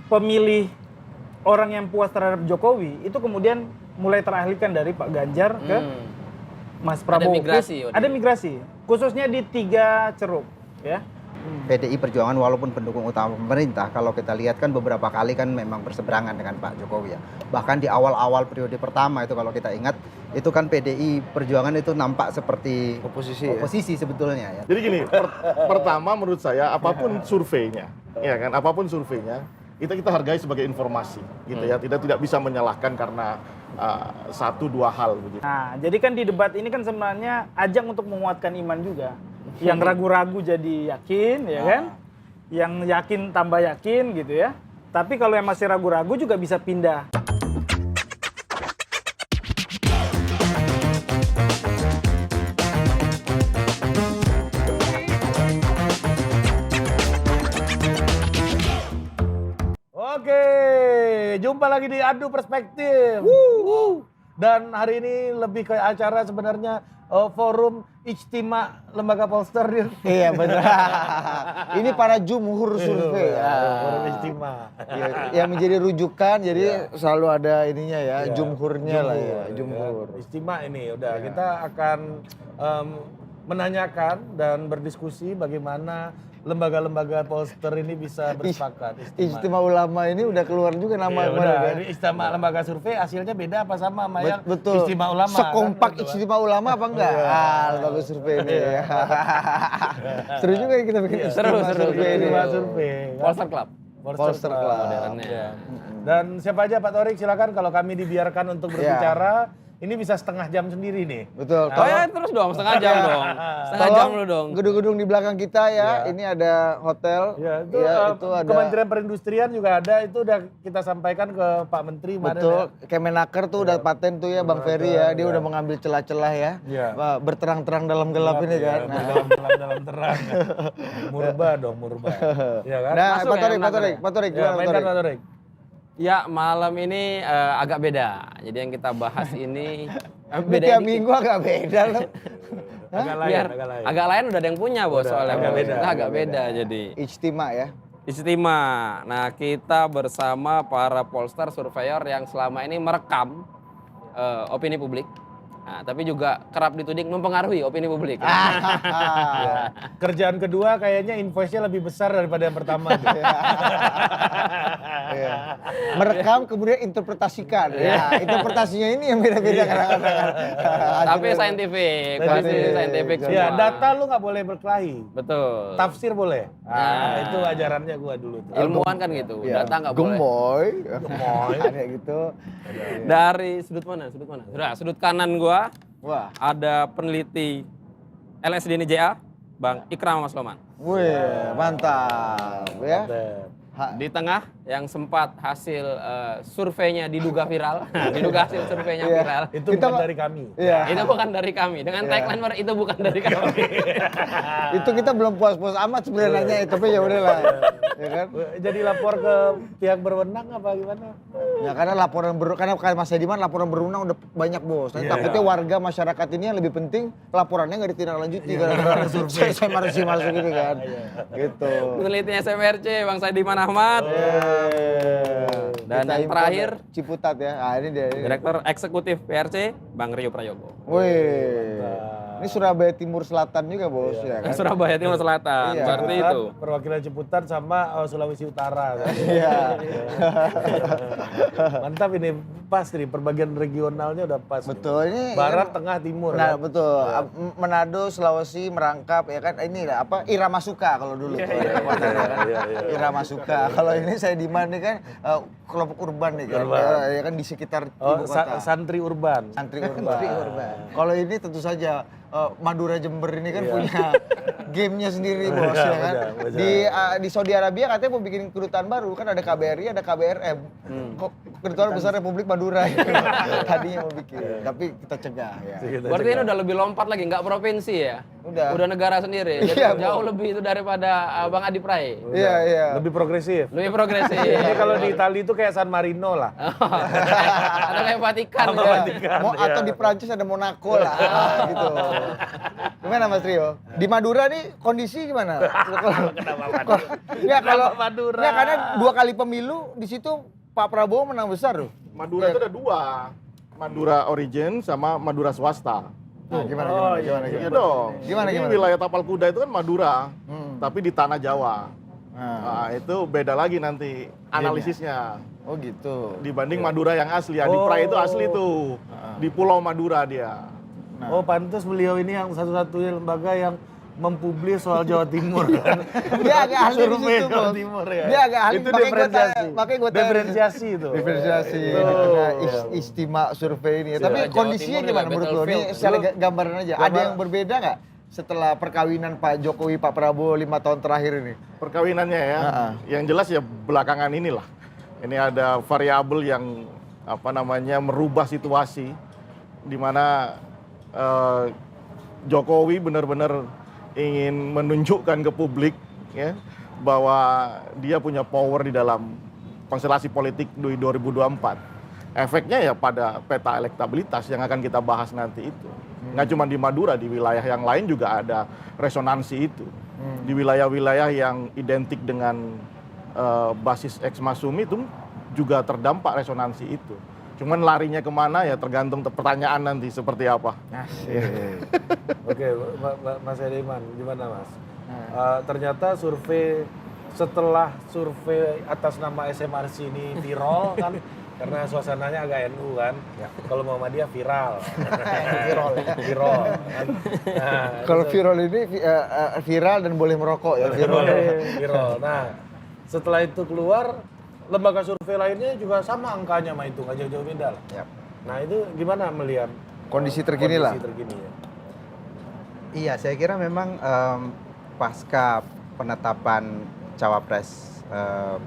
pemilih orang yang puas terhadap Jokowi itu kemudian mulai teralihkan dari Pak Ganjar ke Mas Prabowo. Ada migrasi, khususnya di 3 ceruk, ya. PDI Perjuangan walaupun pendukung utama pemerintah, kalau kita lihat kan beberapa kali kan memang berseberangan dengan Pak Jokowi ya. Bahkan di awal-awal periode pertama itu kalau kita ingat, itu kan PDI Perjuangan itu nampak seperti oposisi sebetulnya ya. Jadi gini, pertama menurut saya apapun surveinya, ya kan, apapun surveinya, kita hargai sebagai informasi, gitu ya. Tidak bisa menyalahkan karena 1-2 hal begitu. Nah, jadi kan di debat ini kan sebenarnya ajang untuk menguatkan iman juga. Yang ragu-ragu jadi yakin, ya kan? Yang yakin tambah yakin gitu ya. Tapi kalau yang masih ragu-ragu juga bisa pindah. Oke, jumpa lagi di Adu Perspektif. Dan hari ini lebih ke acara sebenarnya forum Ijtima Lembaga Polster. Iya benar. Ini para jumhur survei ya. Forum Ijtima. Yang menjadi rujukan, jadi selalu ada ininya ya, jumhurnya lah ya, jumhur. Ijtima ini udah kita akan menanyakan dan berdiskusi bagaimana lembaga-lembaga polster ini bisa bersepakat. Ijtima Ulama ini udah keluar juga nama mereka. Ini Ijtima Lembaga Survei hasilnya beda apa sama yang betul. Ijtima Ulama? Sekompak kan? Ijtima Ulama apa enggak? Lembaga survei ini. Seru juga ya kita bikin seru survei ini. Survei. Polster Club. Modernnya. Dan siapa aja Pak Torik, silakan kalau kami dibiarkan untuk berbicara. Ini bisa setengah jam sendiri nih. Betul. Oh ya terus dong, setengah jam dong. Setengah jam lu dong. Gedung-gedung di belakang kita ya, ini ada hotel. Ya, itu ada Kementerian Perindustrian juga ada, itu udah kita sampaikan ke Pak Menteri. Betul, ya? Kemenaker tuh udah paten tuh ya Bang Ferry ya, dia udah mengambil celah-celah ya. Berterang-terang dalam gelap ini kan. Dalam terang. Murba dong, murba. Ya kan? Nah, Pak Torik, gimana Pak Torik? Ya malam ini agak beda. Jadi yang kita bahas ini beda minggu agak beda loh. Agak lain udah ada yang punya bos soalnya. Agak beda jadi. Ijtima ya. Ijtima. Nah kita bersama para polster surveyor yang selama ini merekam opini publik. Nah, tapi juga kerap dituding mempengaruhi opini publik. Kerjaan kedua kayaknya invoice-nya lebih besar daripada yang pertama. Merekam kemudian interpretasikan. Ya, interpretasinya ini yang beda-beda kadang-kadang. Tapi saintifik, pasti saintifik semua. Ya, data lu nggak boleh berkelahi. Betul. Tafsir boleh. Nah, itu ajarannya gua dulu tuh. Ilmuwan kan gitu, data nggak boleh. Gemoy. Ada gitu. Dari sudut mana? Sudah, sudut kanan gua. Wah. Ada peneliti LSD NIJA, Bang Ikram Masloman. Wih, mantap ya. Di tengah yang sempat hasil surveinya diduga viral. Diduga hasil surveinya viral. Itu bukan dari kami. Itu bukan dari kami. Dengan tagline itu bukan dari kami. Itu kita belum puas-puas amat sebenarnya, tapi ya udahlah. Ya kan? Jadi lapor ke pihak berwenang apa gimana? Ya karena karena Mas Ediman laporan berwenang udah banyak bos. Takutnya warga masyarakat ini yang lebih penting laporannya nggak ditindaklanjuti karena survei saya masuk ini kan. Gitu. Penelitinya SMRC Bang Saidiman Ahmad. Dan yang terakhir Ciputat ya. Ini dia. Direktur Eksekutif PRC Bang Rio Prayogo. Wih. Ini Surabaya Timur Selatan juga bos ya kan? Surabaya Timur Selatan, berarti itu. Perwakilan Ciputat sama Sulawesi Utara. Iya. Mantap ini, pas nih perbagian regionalnya udah pas. Betul ini. Barat, Tengah, Timur. Nah kan? betul. Manado, Sulawesi, Merangkap ya kan. Ini apa? Irama Suka kalau dulu. Irama Suka. Kalau ini saya Diman nih kan kelompok urban nih kan. Ya kan di sekitar ibu kota. Santri urban. Santri urban. Kalau ini tentu saja Madura Jember ini kan punya gamenya sendiri bos ya kan. Di Saudi Arabia katanya mau bikin kedutaan baru kan, ada KBRI ada KBRM. Kedutaan Besar Republik Madura tadinya mau bikin, tapi kita cegah ya. Berarti ini udah lebih lompat lagi, nggak provinsi ya? Udah negara sendiri. Jadi Iya, jauh lebih itu daripada Bang Adi Pray. Iya, iya. Lebih progresif. Lebih progresif. Ini kalau di Italia itu kayak San Marino lah. Ada kayak Vatikan. Sama ya. Vatikan. Atau di Prancis ada Monaco lah, gitu. Gimana Mas Rio? Di Madura nih kondisi gimana? Ya kalau Madura? Ya karena 2 kali pemilu di situ Pak Prabowo menang besar loh. Madura itu ada 2. Madura Origin sama Madura swasta. Nah, gimana? Iya dong. Gimana? Ini wilayah Tapal Kuda itu kan Madura, tapi di tanah Jawa. Nah, itu beda lagi nanti analisisnya Oh gitu. dibanding Madura yang asli. Adi Pray itu asli tuh di Pulau Madura dia. Oh pantas beliau ini yang satu-satunya lembaga yang mempublis soal Jawa Timur kan. Dia agak ahli di Survei situ, Jawa Bos. Timur ya. Dia agak ahli. Itu Makanya gua diferensiasi. tanya- makanya gua tanya. Diferensiasi itu. Diferensiasi. Betul. Nah, istimewa survei ini. Tapi Jawa kondisinya Timur gimana juga menurut lo? Ini battlefield. secara gambaran aja. Ada yang berbeda nggak setelah perkawinan Pak Jokowi Pak Prabowo 5 tahun terakhir ini? Perkawinannya ya, yang jelas ya belakangan inilah. Ini ada variabel yang merubah situasi di mana Jokowi benar-benar ingin menunjukkan ke publik ya bahwa dia punya power di dalam konstelasi politik di 2024. Efeknya ya pada peta elektabilitas yang akan kita bahas nanti itu. Nggak cuma di Madura, di wilayah yang lain juga ada resonansi itu. Di wilayah-wilayah yang identik dengan basis ex masumi itu juga terdampak resonansi itu. Cuman larinya kemana ya tergantung pertanyaan nanti seperti apa. Oke, Mas Ediman, gimana Mas? Ternyata setelah survei atas nama SMRC ini viral kan, karena suasananya agak NU kan. Kalau Muhammadiyah viral. Viral ya. Viral. Kan? Nah, Kalau viral ini viral dan boleh merokok ya. Viral. viral. Nah, setelah itu keluar, lembaga survei lainnya juga sama angkanya sama itu, nggak jauh-jauh beda lah. Yap. Nah itu gimana melihat Kondisi terkini lah. kondisi terkini ya? Iya, saya kira memang pasca penetapan cawapres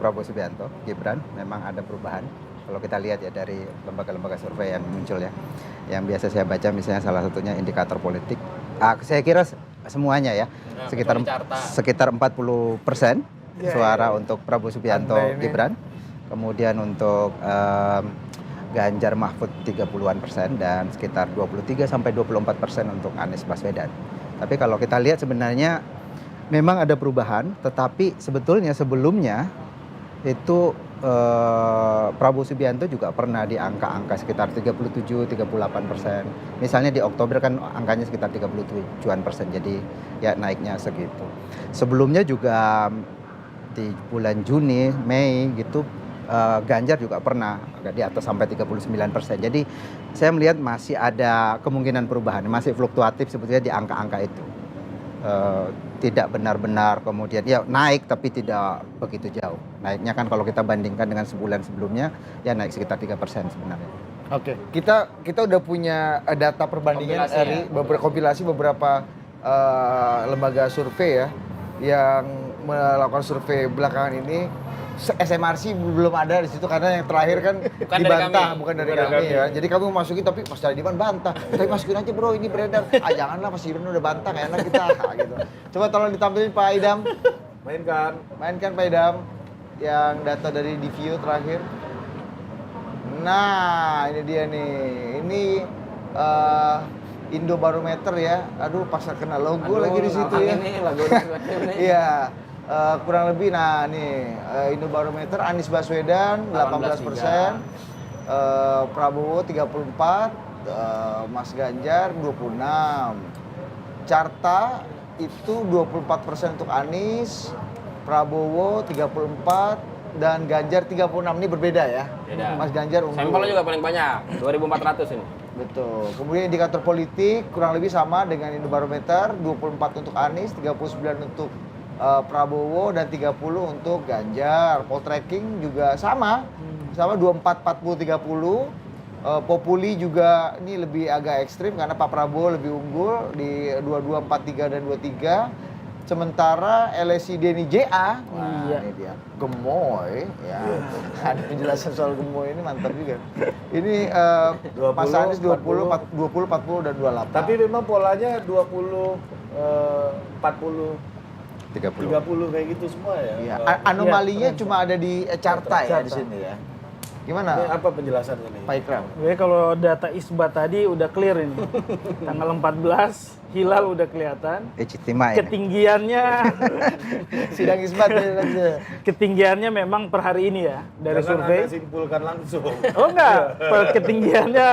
Prabowo Subianto, Gibran, memang ada perubahan. Kalau kita lihat ya dari lembaga-lembaga survei yang muncul ya, yang biasa saya baca misalnya salah satunya indikator politik. Saya kira semuanya ya, sekitar 40% suara untuk Prabowo Subianto, Gibran. Kemudian untuk Ganjar Mahfud 30-an% dan sekitar 23-24% untuk Anies Baswedan. Tapi kalau kita lihat sebenarnya memang ada perubahan, tetapi sebetulnya sebelumnya itu Prabowo Subianto juga pernah di angka-angka sekitar 37-38%. Misalnya di Oktober kan angkanya sekitar 37-an%, jadi ya naiknya segitu. Sebelumnya juga di bulan Juni, Mei gitu Ganjar juga pernah agak di atas sampai 39%. Jadi saya melihat masih ada kemungkinan perubahan, masih fluktuatif sebetulnya di angka-angka itu. Tidak benar-benar kemudian ya naik tapi tidak begitu jauh. Naiknya kan kalau kita bandingkan dengan sebulan sebelumnya ya naik sekitar 3% sebenarnya. Oke, kita udah punya data perbandingan Kompilasi dari kompilasi beberapa lembaga survei ya yang melakukan survei belakangan ini. SMRC belum ada di situ karena yang terakhir kan Bukan dari dibantah, kami. bukan dari kami ya. Jadi kami masukin tapi Mas Ediman bantah. Tapi masukin aja bro, ini beredar. Janganlah Mas Ediman udah bantah, kayak enak kita gitu. Coba tolong ditampilin Pak Idam. Mainkan Pak Idam yang data dari DView terakhir. Nah, ini dia nih. Ini Indobarometer ya. Aduh, pas kena logo lagi di situ ya. Ini lagu Iya. Kurang lebih Indobarometer Anies Baswedan 18%, Prabowo 34, Mas Ganjar 26. Carta itu 24% untuk Anies, Prabowo 34 dan Ganjar 36. Ini berbeda ya. Beda. Mas Ganjar unggul. Sampelnya juga paling banyak, 2.400 ini. Betul. Kemudian indikator politik kurang lebih sama dengan Indobarometer, 24 untuk Anies, 39 untuk Prabowo dan 30 untuk Ganjar. Poltreking juga sama 24, 40, 30. Populi juga ini lebih agak ekstrim karena Pak Prabowo lebih unggul di 22, 43 dan 23. Sementara LSI Denny JA, ini dia gemoy ya. Ada penjelasan soal gemoy ini mantap juga. Ini Mas Anies 20, 40 dan 28. Tapi memang polanya 20 40, 30 kayak gitu semua ya. Iya. Eh, Anomalinya iya, cuma ada di carta ya di Carta. sini ya. ini Gimana apa penjelasannya nih? Pak Ikram? Jadi kalau data isbat tadi udah clear ini. Tanggal 14 hilal udah kelihatan. Ijtima ini. Ketinggiannya Sidang isbat ya. ketinggiannya memang per hari ini ya dari Jangan survei. Anda simpulkan langsung. Oh enggak, ketinggiannya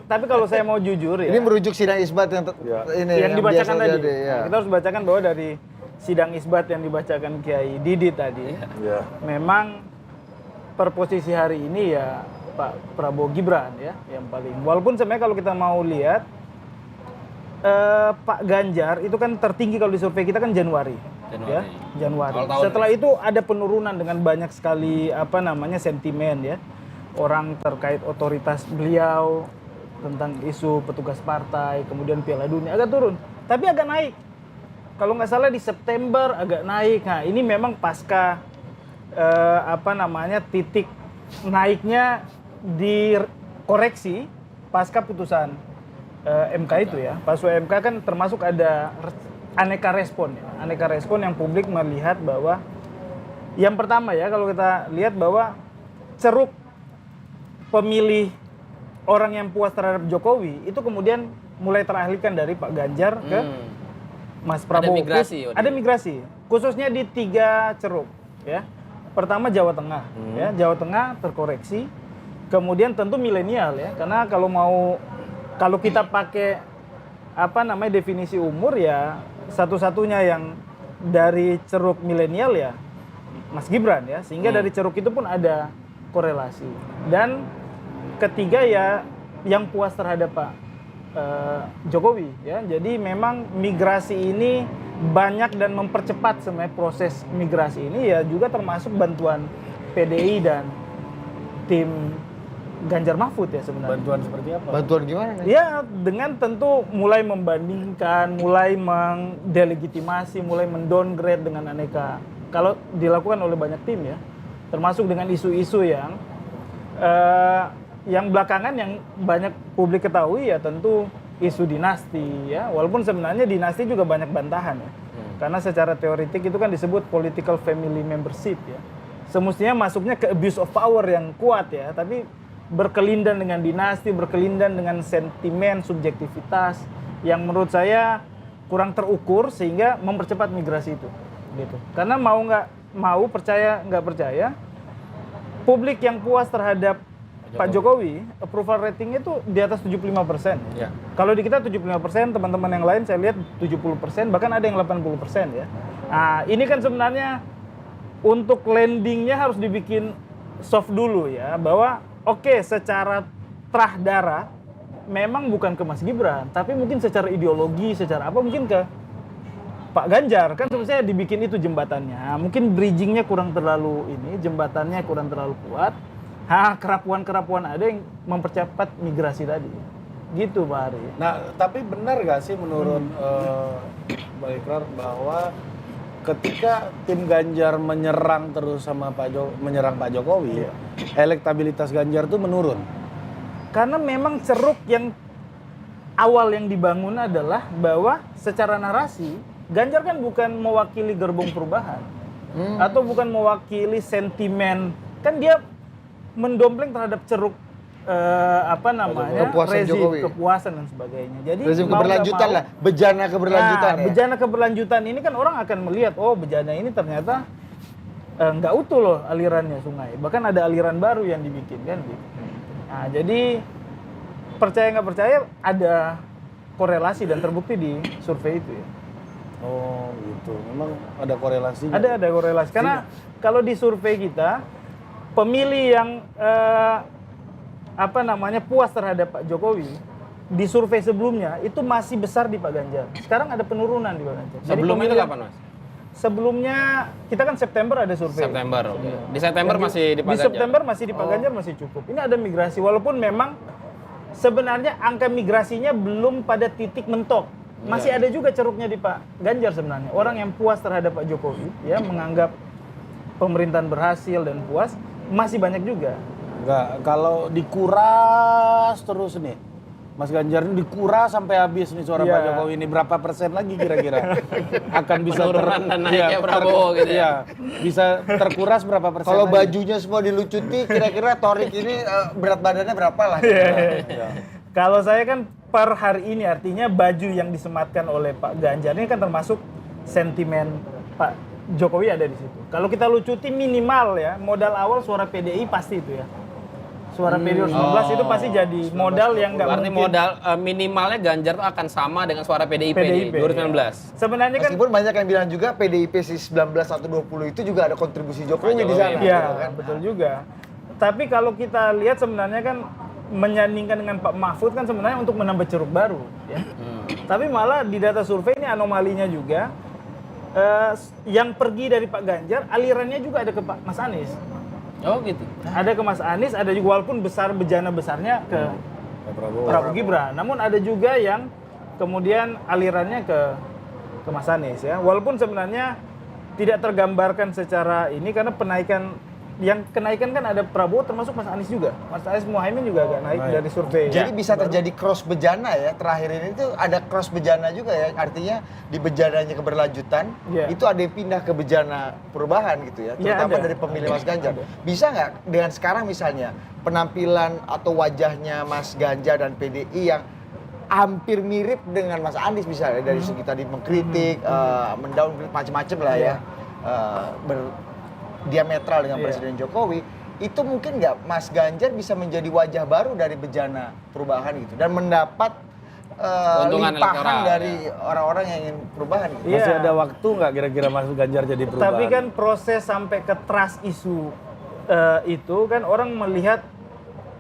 tapi kalau saya mau jujur ya. Ini merujuk sidang isbat yang ini yang dibacakan biasa tadi. jadi, ya. Nah, kita harus bacakan bahwa dari sidang isbat yang dibacakan Kiai Didi tadi, Ya. memang per posisi hari ini ya Pak Prabowo Gibran ya yang paling. Walaupun sebenarnya kalau kita mau lihat Pak Ganjar itu kan tertinggi kalau di survei kita kan Januari. Ya, Januari. Awal tahun Setelah itu ada penurunan dengan banyak sekali sentimen ya. Orang terkait otoritas beliau tentang isu petugas partai, kemudian Piala Dunia agak turun, tapi agak naik. Kalau nggak salah di September agak naik. Nah, ini memang pasca titik naiknya dikoreksi pasca putusan MK itu ya. Pas MK kan termasuk ada aneka respon ya. Aneka respon yang publik melihat bahwa yang pertama ya kalau kita lihat bahwa ceruk pemilih orang yang puas terhadap Jokowi itu kemudian mulai teralihkan dari Pak Ganjar ke Mas Prabowo. Ada migrasi, Ada migrasi, khususnya di 3 ceruk ya. Pertama Jawa Tengah ya, Jawa Tengah terkoreksi. Kemudian tentu milenial ya, karena kalau kita pakai definisi umur ya satu-satunya yang dari ceruk milenial ya Mas Gibran ya, sehingga dari ceruk itu pun ada korelasi. Dan ketiga ya yang puas terhadap Pak Jokowi ya. Jadi memang migrasi ini banyak dan mempercepat sebenarnya proses migrasi ini ya, juga termasuk bantuan PDI dan tim Ganjar Mahfud ya sebenarnya. Bantuan seperti apa? Bantuan gimana nih? Ya dengan tentu mulai membandingkan, mulai mendelegitimasi, mulai mendowngrade dengan aneka. Kalau dilakukan oleh banyak tim ya, termasuk dengan isu-isu yang belakangan yang banyak publik ketahui ya tentu isu dinasti ya. Walaupun sebenarnya dinasti juga banyak bantahan ya. Karena secara teoritik itu kan disebut political family membership ya. Semestinya masuknya ke abuse of power yang kuat ya, tapi berkelindan dengan dinasti, berkelindan dengan sentimen, subjektivitas yang menurut saya kurang terukur sehingga mempercepat migrasi itu. Gitu. Karena mau nggak mau, percaya nggak percaya, publik yang puas terhadap Pak Jokowi, approval ratingnya itu di atas 75%. Ya. Kalau di kita 75%, teman-teman yang lain saya lihat 70%, bahkan ada yang 80% ya. Nah, ini kan sebenarnya untuk landingnya harus dibikin soft dulu ya, bahwa oke, secara terah darah memang bukan ke Mas Gibran, tapi mungkin secara ideologi, secara apa mungkin ke Pak Ganjar. Kan sebenarnya dibikin itu jembatannya. Nah, mungkin bridgingnya kurang terlalu jembatannya kurang terlalu kuat. Kerapuan-kerapuan ada yang mempercepat migrasi tadi. Gitu Pak Ari. Nah, tapi benar gak sih menurut Mbak Ikrar bahwa ketika tim Ganjar menyerang terus sama menyerang Pak Jokowi, elektabilitas Ganjar tuh menurun? Karena memang ceruk yang awal yang dibangun adalah bahwa secara narasi Ganjar kan bukan mewakili gerbong perubahan atau bukan mewakili sentimen, kan dia mendompleng terhadap ceruk Kepuasan rezim Jokowi. kepuasan dan sebagainya. Jadi Rezim mau keberlanjutan nggak lah, bejana keberlanjutan Nah, ya. bejana keberlanjutan ini kan orang akan melihat, oh bejana ini ternyata nggak utuh loh alirannya sungai. Bahkan ada aliran baru yang dibikin kan gitu. Nah, jadi percaya nggak percaya ada korelasi dan terbukti di survei itu ya. Oh gitu, memang ada korelasinya. Ada korelasi. Karena kalau di survei kita, pemilih yang puas terhadap Pak Jokowi di survei sebelumnya itu masih besar di Pak Ganjar. Sekarang ada penurunan di Pak Ganjar. Jadi Sebelumnya itu pemilih- kapan, Mas? Sebelumnya kita kan September ada survei. September. Oke. Di September masih di Pak Di Ganjar? September masih di Pak Ganjar masih cukup. Ini ada migrasi walaupun memang sebenarnya angka migrasinya belum pada titik mentok. Masih ada juga ceruknya di Pak Ganjar sebenarnya. Orang yang puas terhadap Pak Jokowi ya, menganggap pemerintahan berhasil dan puas, masih banyak juga. Enggak, kalau dikuras terus nih Mas Ganjar ini dikuras sampai habis nih suara Iya. Pak Jokowi ini berapa persen lagi kira-kira akan bisa Penurunan dan naiknya Prabowo gitu ya. Iya, bisa terkuras berapa persen? Kalau lagi? bajunya semua dilucuti, kira-kira Torik ini berat badannya berapa lah? Iya. Kalau saya kan per hari ini artinya baju yang disematkan oleh Pak Ganjar ini kan termasuk sentimen Pak Jokowi ada di situ. Kalau kita lucuti minimal ya, modal awal suara PDI pasti itu ya. Suara PDI 19 itu pasti jadi modal yang nggak Berarti mungkin. modal minimalnya Ganjar tuh akan sama dengan suara PDIP, PDIP, nih, 2019. Sebenarnya kan Meskipun banyak yang bilang juga PDIP si 19 atau 20 itu juga ada kontribusi Jokowi di sana. iya, gitu kan. betul juga. Tapi kalau kita lihat sebenarnya kan menyandingkan dengan Pak Mahfud kan sebenarnya untuk menambah ceruk baru ya. Tapi malah di data survei ini anomalinya juga yang pergi dari Pak Ganjar alirannya juga ada ke Pak Mas Anies. Oh gitu. Ada ke Mas Anies, ada juga walaupun bejana besarnya ke Pak Prabowo. Prabowo Gibran. Namun ada juga yang kemudian alirannya ke Mas Anies ya. Walaupun sebenarnya tidak tergambarkan secara ini karena kenaikan kan ada Prabowo termasuk Mas Anies juga. Mas Anies Muhaimin juga agak naik dari survei. Jadi bisa terjadi cross bejana ya. Terakhir ini tuh ada cross bejana juga ya. Artinya di bejananya keberlanjutan Iya. itu ada yang pindah ke bejana perubahan gitu ya. Iya, Terutama ada. dari pemilih Mas Ganjar. Ada. Bisa nggak dengan sekarang misalnya penampilan atau wajahnya Mas Ganjar dan PDI yang hampir mirip dengan Mas Anies misalnya dari segi tadi mengkritik, mendaun macam-macam lah ya. Diametral dengan Iya. Presiden Jokowi, itu mungkin nggak Mas Ganjar bisa menjadi wajah baru dari bejana perubahan gitu dan mendapat Keuntungan limpahan elektoral, dari orang-orang yang ingin perubahan gitu. Iya. Masih ada waktu nggak kira-kira Mas Ganjar jadi perubahan? Tapi kan proses sampai ke trust isu itu kan orang melihat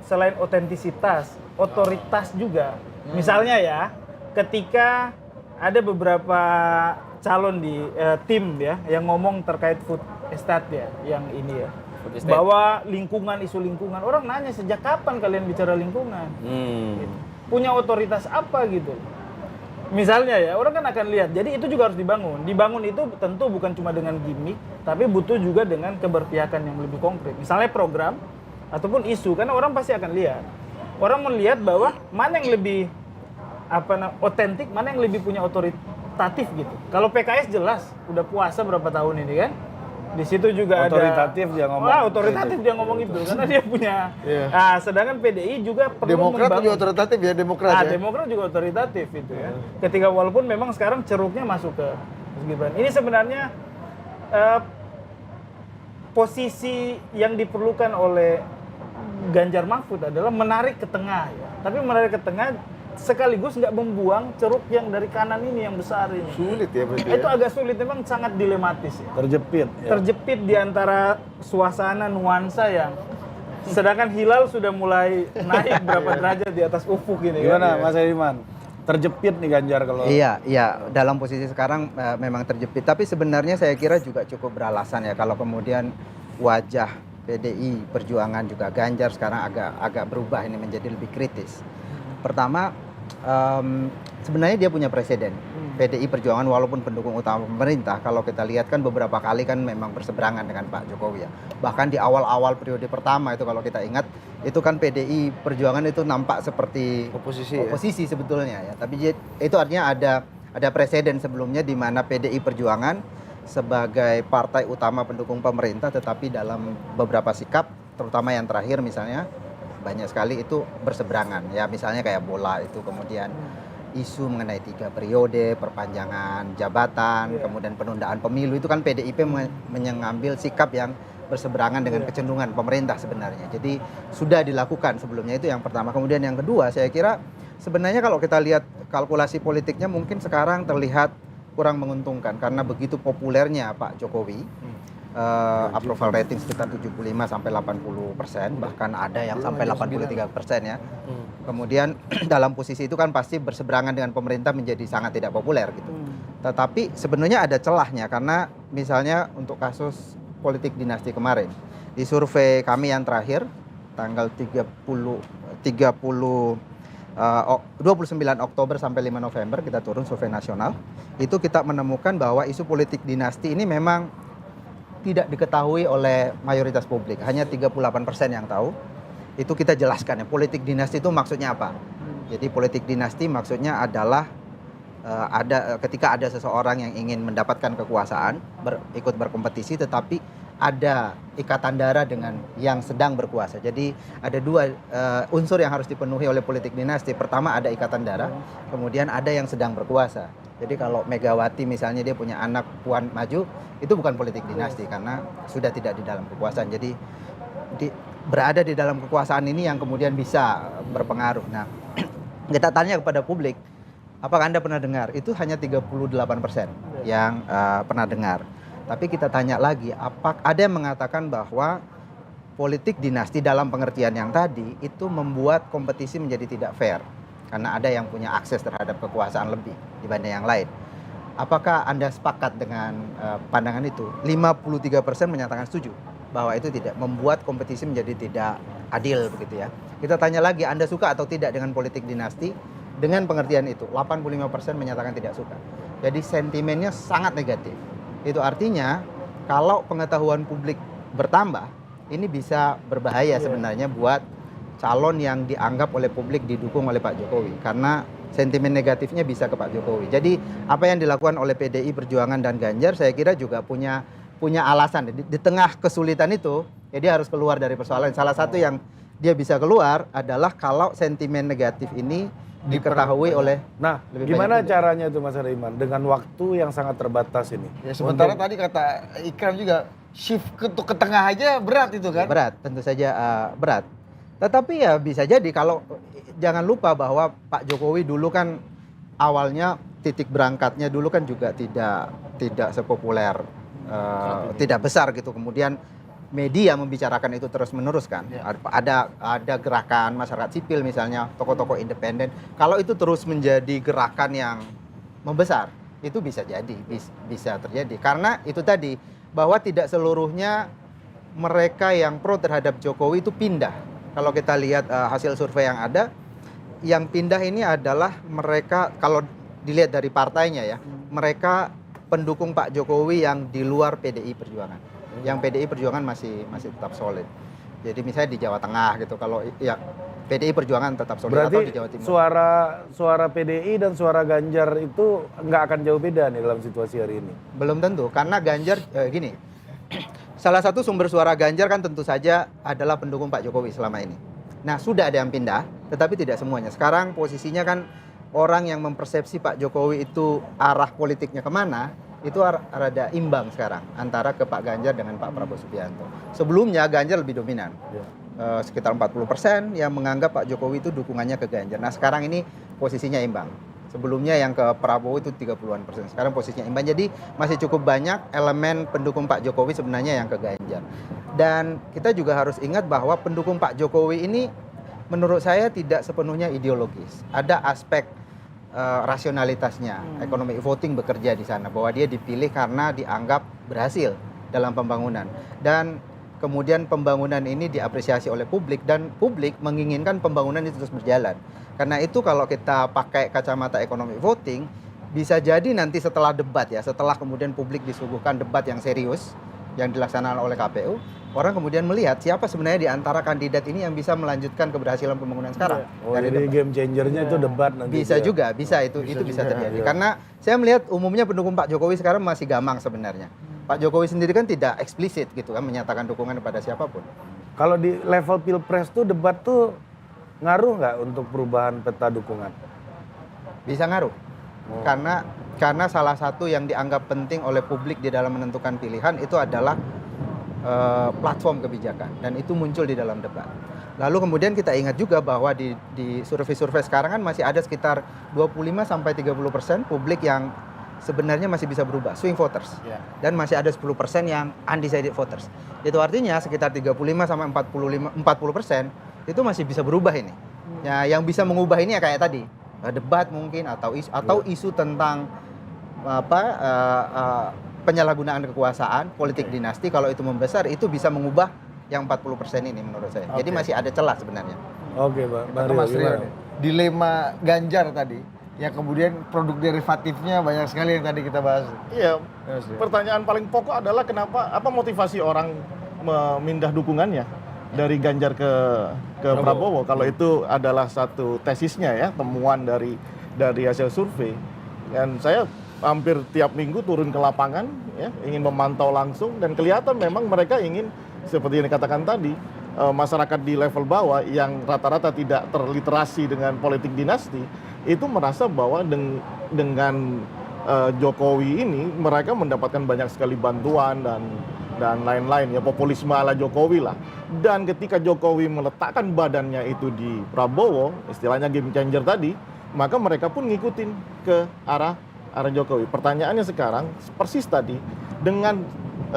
selain otentisitas, otoritas juga. Misalnya ya, ketika ada beberapa calon di tim ya yang ngomong terkait food estate ya, yang ini ya. Food estate. Bahwa lingkungan, isu lingkungan. Orang nanya sejak kapan kalian bicara lingkungan? Punya otoritas apa gitu. Misalnya ya, orang kan akan lihat. Jadi itu juga harus dibangun. Dibangun itu tentu bukan cuma dengan gimmick, tapi butuh juga dengan keberpihakan yang lebih konkret. Misalnya program ataupun isu, karena orang pasti akan lihat. Orang melihat bahwa mana yang lebih otentik, mana yang lebih punya otoritatif gitu. Kalau PKS jelas udah puasa berapa tahun ini kan. Di situ juga Otoritatif ada dia ngomong. Wah, otoritatif dia ngomong itu karena dia punya. Iya. Nah, sedangkan PDI juga perlu Demokrat membangun. juga otoritatif ya, Demokrat Nah, ya. Demokrat juga otoritatif itu ya. Ketika walaupun memang sekarang ceruknya masuk ke Mas Gibran. Ini sebenarnya posisi yang diperlukan oleh Ganjar Mahfud adalah menarik ke tengah ya. Tapi menarik ke tengah sekaligus nggak membuang ceruk yang dari kanan ini yang besar ini. Sulit ya berarti. Itu agak sulit, memang sangat dilematis ya. Terjepit. Ya. Terjepit di antara suasana nuansa yang sedangkan hilal sudah mulai naik berapa derajat di atas ufuk ini. Gimana kan? Mas Ediman? Terjepit nih Ganjar kalau Iya, dalam posisi sekarang memang terjepit. Tapi sebenarnya saya kira juga cukup beralasan ya kalau kemudian wajah PDI Perjuangan juga Ganjar sekarang agak berubah ini menjadi lebih kritis. Pertama, sebenarnya dia punya presiden. PDI Perjuangan walaupun pendukung utama pemerintah, kalau kita lihat kan beberapa kali kan memang berseberangan dengan Pak Jokowi ya. Bahkan di awal-awal periode pertama itu kalau kita ingat, itu kan PDI Perjuangan itu nampak seperti oposisi sebetulnya ya. Tapi itu artinya ada presiden sebelumnya di mana PDI Perjuangan sebagai partai utama pendukung pemerintah, tetapi dalam beberapa sikap, terutama yang terakhir misalnya, banyak sekali itu berseberangan ya, misalnya kayak bola itu, kemudian isu mengenai 3 periode, perpanjangan jabatan, kemudian penundaan pemilu, itu kan PDIP mengambil sikap yang berseberangan dengan kecenderungan pemerintah sebenarnya. Jadi sudah dilakukan sebelumnya, itu yang pertama. Kemudian yang kedua, saya kira sebenarnya kalau kita lihat kalkulasi politiknya mungkin sekarang terlihat kurang menguntungkan karena begitu populernya Pak Jokowi. Approval rating sekitar 75 sampai 80%, bahkan ada yang sampai 83% ya. Kemudian dalam posisi itu kan pasti berseberangan dengan pemerintah menjadi sangat tidak populer gitu. Tetapi sebenarnya ada celahnya karena misalnya untuk kasus politik dinasti kemarin, di survei kami yang terakhir tanggal 29 Oktober sampai 5 November kita turun survei nasional, itu kita menemukan bahwa isu politik dinasti ini memang tidak diketahui oleh mayoritas publik, hanya 38% yang tahu. Itu kita jelaskan ya, politik dinasti itu maksudnya apa. Jadi politik dinasti maksudnya adalah ketika ada seseorang yang ingin mendapatkan kekuasaan, ikut berkompetisi, tetapi ada ikatan darah dengan yang sedang berkuasa. Jadi ada dua unsur yang harus dipenuhi oleh politik dinasti. Pertama ada ikatan darah, kemudian ada yang sedang berkuasa. Jadi kalau Megawati misalnya dia punya anak Puan maju, itu bukan politik dinasti karena sudah tidak di dalam kekuasaan. Jadi berada di dalam kekuasaan ini yang kemudian bisa berpengaruh. Nah, kita tanya kepada publik, apakah Anda pernah dengar? Itu hanya 38% yang pernah dengar. Tapi kita tanya lagi, ada yang mengatakan bahwa politik dinasti dalam pengertian yang tadi itu membuat kompetisi menjadi tidak fair. Karena ada yang punya akses terhadap kekuasaan lebih dibanding yang lain. Apakah Anda sepakat dengan pandangan itu? 53% menyatakan setuju bahwa itu tidak membuat kompetisi menjadi tidak adil begitu ya. Kita tanya lagi, Anda suka atau tidak dengan politik dinasti? Dengan pengertian itu, 85% menyatakan tidak suka. Jadi sentimennya sangat negatif. Itu artinya kalau pengetahuan publik bertambah, ini bisa berbahaya sebenarnya buat calon yang dianggap oleh publik didukung oleh Pak Jokowi. Karena sentimen negatifnya bisa ke Pak Jokowi. Jadi apa yang dilakukan oleh PDI Perjuangan dan Ganjar saya kira juga punya alasan. Di tengah kesulitan itu, ya dia harus keluar dari persoalan. Salah satu yang dia bisa keluar adalah kalau sentimen negatif ini diketahui oleh. Nah, lebih gimana banyak publik. caranya itu Mas Hariman dengan waktu yang sangat terbatas ini? Ya sementara tadi kata Ikram juga shift ke tengah aja berat itu kan? Berat, tentu saja berat. Tetapi ya bisa jadi kalau jangan lupa bahwa Pak Jokowi dulu kan awalnya titik berangkatnya dulu kan juga tidak sepopuler, tidak besar gitu. Kemudian media membicarakan itu terus-menerus kan. Ada gerakan masyarakat sipil misalnya, tokoh-tokoh independen. Kalau itu terus menjadi gerakan yang membesar, itu bisa jadi, bisa terjadi. Karena itu tadi, bahwa tidak seluruhnya mereka yang pro terhadap Jokowi itu pindah. Kalau kita lihat hasil survei yang ada, yang pindah ini adalah mereka, kalau dilihat dari partainya ya, mereka pendukung Pak Jokowi yang di luar PDI Perjuangan. Yang PDI Perjuangan masih tetap solid. Jadi misalnya di Jawa Tengah gitu, kalau ya PDI Perjuangan tetap solid. Berarti atau di Jawa Timur. suara PDI dan suara Ganjar itu nggak akan jauh beda nih dalam situasi hari ini? Belum tentu, karena Ganjar gini, salah satu sumber suara Ganjar kan tentu saja adalah pendukung Pak Jokowi selama ini. Nah sudah ada yang pindah, tetapi tidak semuanya. Sekarang posisinya kan orang yang mempersepsi Pak Jokowi itu arah politiknya kemana, itu rada imbang sekarang antara ke Pak Ganjar dengan Pak Prabowo Subianto. Sebelumnya Ganjar lebih dominan, sekitar 40% yang menganggap Pak Jokowi itu dukungannya ke Ganjar. Nah sekarang ini posisinya imbang. Sebelumnya yang ke Prabowo itu 30-an%. Sekarang posisinya imbang. Jadi masih cukup banyak elemen pendukung Pak Jokowi sebenarnya yang ke Ganjar. Dan kita juga harus ingat bahwa pendukung Pak Jokowi ini menurut saya tidak sepenuhnya ideologis. Ada aspek rasionalitasnya. Economic voting bekerja di sana. Bahwa dia dipilih karena dianggap berhasil dalam pembangunan. Dan kemudian pembangunan ini diapresiasi oleh publik. Dan publik menginginkan pembangunan itu terus berjalan. Karena itu kalau kita pakai kacamata economic voting, bisa jadi nanti setelah debat ya, setelah kemudian publik disuguhkan debat yang serius yang dilaksanakan oleh KPU, orang kemudian melihat siapa sebenarnya di antara kandidat ini yang bisa melanjutkan keberhasilan pembangunan sekarang. Oh, jadi game changernya itu debat nanti. Bisa juga, bisa itu bisa terjadi. Karena saya melihat umumnya pendukung Pak Jokowi sekarang masih gamang sebenarnya. Pak Jokowi sendiri kan tidak eksplisit gitu kan menyatakan dukungan kepada siapapun. Kalau di level pilpres tuh debat tuh ngaruh nggak untuk perubahan peta dukungan? Bisa ngaruh. Karena salah satu yang dianggap penting oleh publik di dalam menentukan pilihan itu adalah platform kebijakan, dan itu muncul di dalam debat. Lalu kemudian kita ingat juga bahwa di survei-survei sekarang kan masih ada sekitar 25-30% publik yang sebenarnya masih bisa berubah, swing voters. Dan masih ada 10% yang undecided voters. Itu artinya sekitar 35-40% itu masih bisa berubah ini. Ya, yang bisa mengubah ini ya kayak tadi, debat mungkin atau isu tentang penyalahgunaan kekuasaan, politik dinasti. Kalau itu membesar itu bisa mengubah yang 40% ini menurut saya. Jadi masih ada celah sebenarnya. Oke, Bang Rio, Mas Rio gimana? nih, dilema Ganjar tadi, yang kemudian produk derivatifnya banyak sekali yang tadi kita bahas. Iya, pertanyaan paling pokok adalah apa motivasi orang memindah dukungannya? dari Ganjar ke Prabowo. Kalau itu adalah satu tesisnya ya, temuan dari hasil survei. Dan saya hampir tiap minggu turun ke lapangan ya, ingin memantau langsung dan kelihatan memang mereka ingin seperti yang dikatakan tadi, masyarakat di level bawah yang rata-rata tidak terliterasi dengan politik dinasti itu merasa bahwa dengan Jokowi ini mereka mendapatkan banyak sekali bantuan dan lain-lain ya, populisme ala Jokowi lah. Dan ketika Jokowi meletakkan badannya itu di Prabowo, istilahnya game changer tadi, maka mereka pun ngikutin ke arah Jokowi. Pertanyaannya sekarang persis tadi, dengan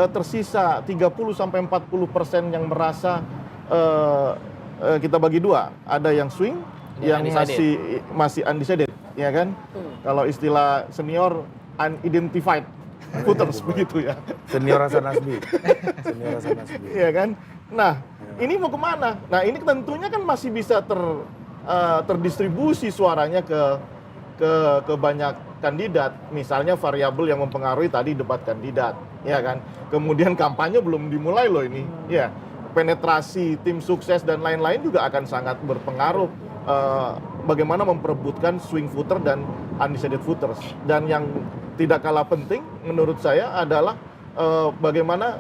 tersisa 30-40% yang merasa kita bagi dua, ada yang swing, yang masih undecided, ya kan? Kalau istilah senior, unidentified voters begitu ya. Senior Hasan Nasbi. Iya kan? Nah, ini mau kemana? Nah, ini tentunya kan masih bisa terdistribusi suaranya ke banyak kandidat. Misalnya variabel yang mempengaruhi tadi debat kandidat, ya kan? Kemudian kampanye belum dimulai loh ini, ya. Penetrasi tim sukses dan lain-lain juga akan sangat berpengaruh bagaimana memperebutkan swing voter dan undecided voters. Dan yang tidak kalah penting menurut saya adalah bagaimana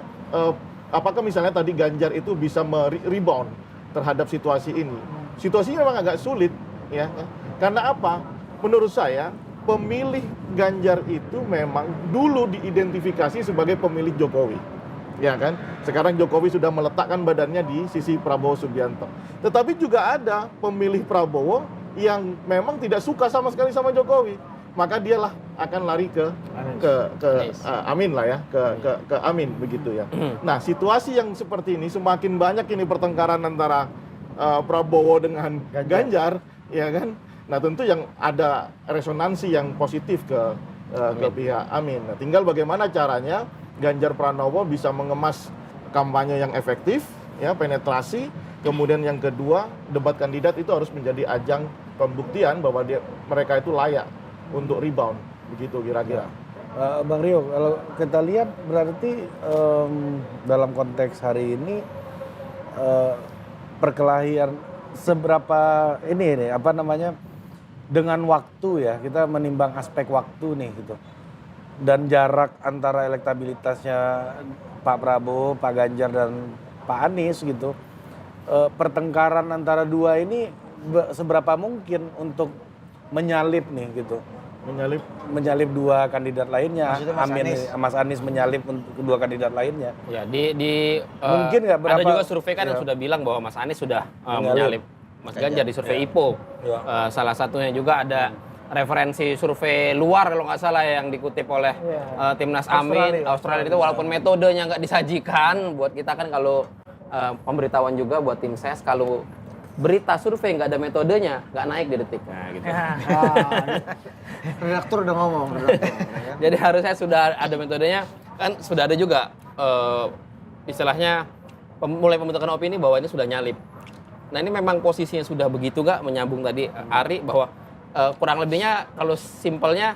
apakah misalnya tadi Ganjar itu bisa rebound terhadap situasi ini. Situasinya memang agak sulit ya. Karena apa? Menurut saya pemilih Ganjar itu memang dulu diidentifikasi sebagai pemilih Jokowi. Ya kan? Sekarang Jokowi sudah meletakkan badannya di sisi Prabowo Subianto. Tetapi juga ada pemilih Prabowo yang memang tidak suka sama sekali sama Jokowi. Maka dialah akan lari ke Amin lah ya, ke Amin begitu ya. Nah, situasi yang seperti ini semakin banyak ini pertengkaran antara Prabowo dengan Ganjar, ya kan? Nah, tentu yang ada resonansi yang positif ke pihak Amin. Nah, tinggal bagaimana caranya Ganjar Pranowo bisa mengemas kampanye yang efektif, ya, penetrasi. Kemudian yang kedua, debat kandidat itu harus menjadi ajang pembuktian bahwa mereka itu layak untuk rebound, begitu kira-kira. Bang Rio, kalau kita lihat berarti dalam konteks hari ini perkelahian seberapa ini apa namanya, dengan waktu ya, kita menimbang aspek waktu nih gitu. Dan jarak antara elektabilitasnya Pak Prabowo, Pak Ganjar dan Pak Anies gitu. Pertengkaran antara dua ini seberapa mungkin untuk menyalip nih gitu. Menyalip dua kandidat lainnya. Mas Anies menyalip untuk kedua kandidat lainnya. Ya, mungkin nggak berapa? Ada juga survei kan yang sudah bilang bahwa Mas Anies sudah menyalip Mas Ganjar di survei IPO. Salah satunya juga ada referensi survei luar kalau nggak salah yang dikutip oleh Timnas Amin Australia itu, walaupun metodenya nggak disajikan buat kita kan, kalau pemberitahuan juga buat tim ses, kalau berita survei nggak ada metodenya nggak naik di Detik, nah gitu. Redaktur udah ngomong. Jadi harusnya sudah ada metodenya, kan sudah ada juga istilahnya mulai pembentukan opini bahwa ini sudah nyalip. Nah, ini memang posisinya sudah begitu nggak, menyambung tadi Ari bahwa kurang lebihnya kalau simpelnya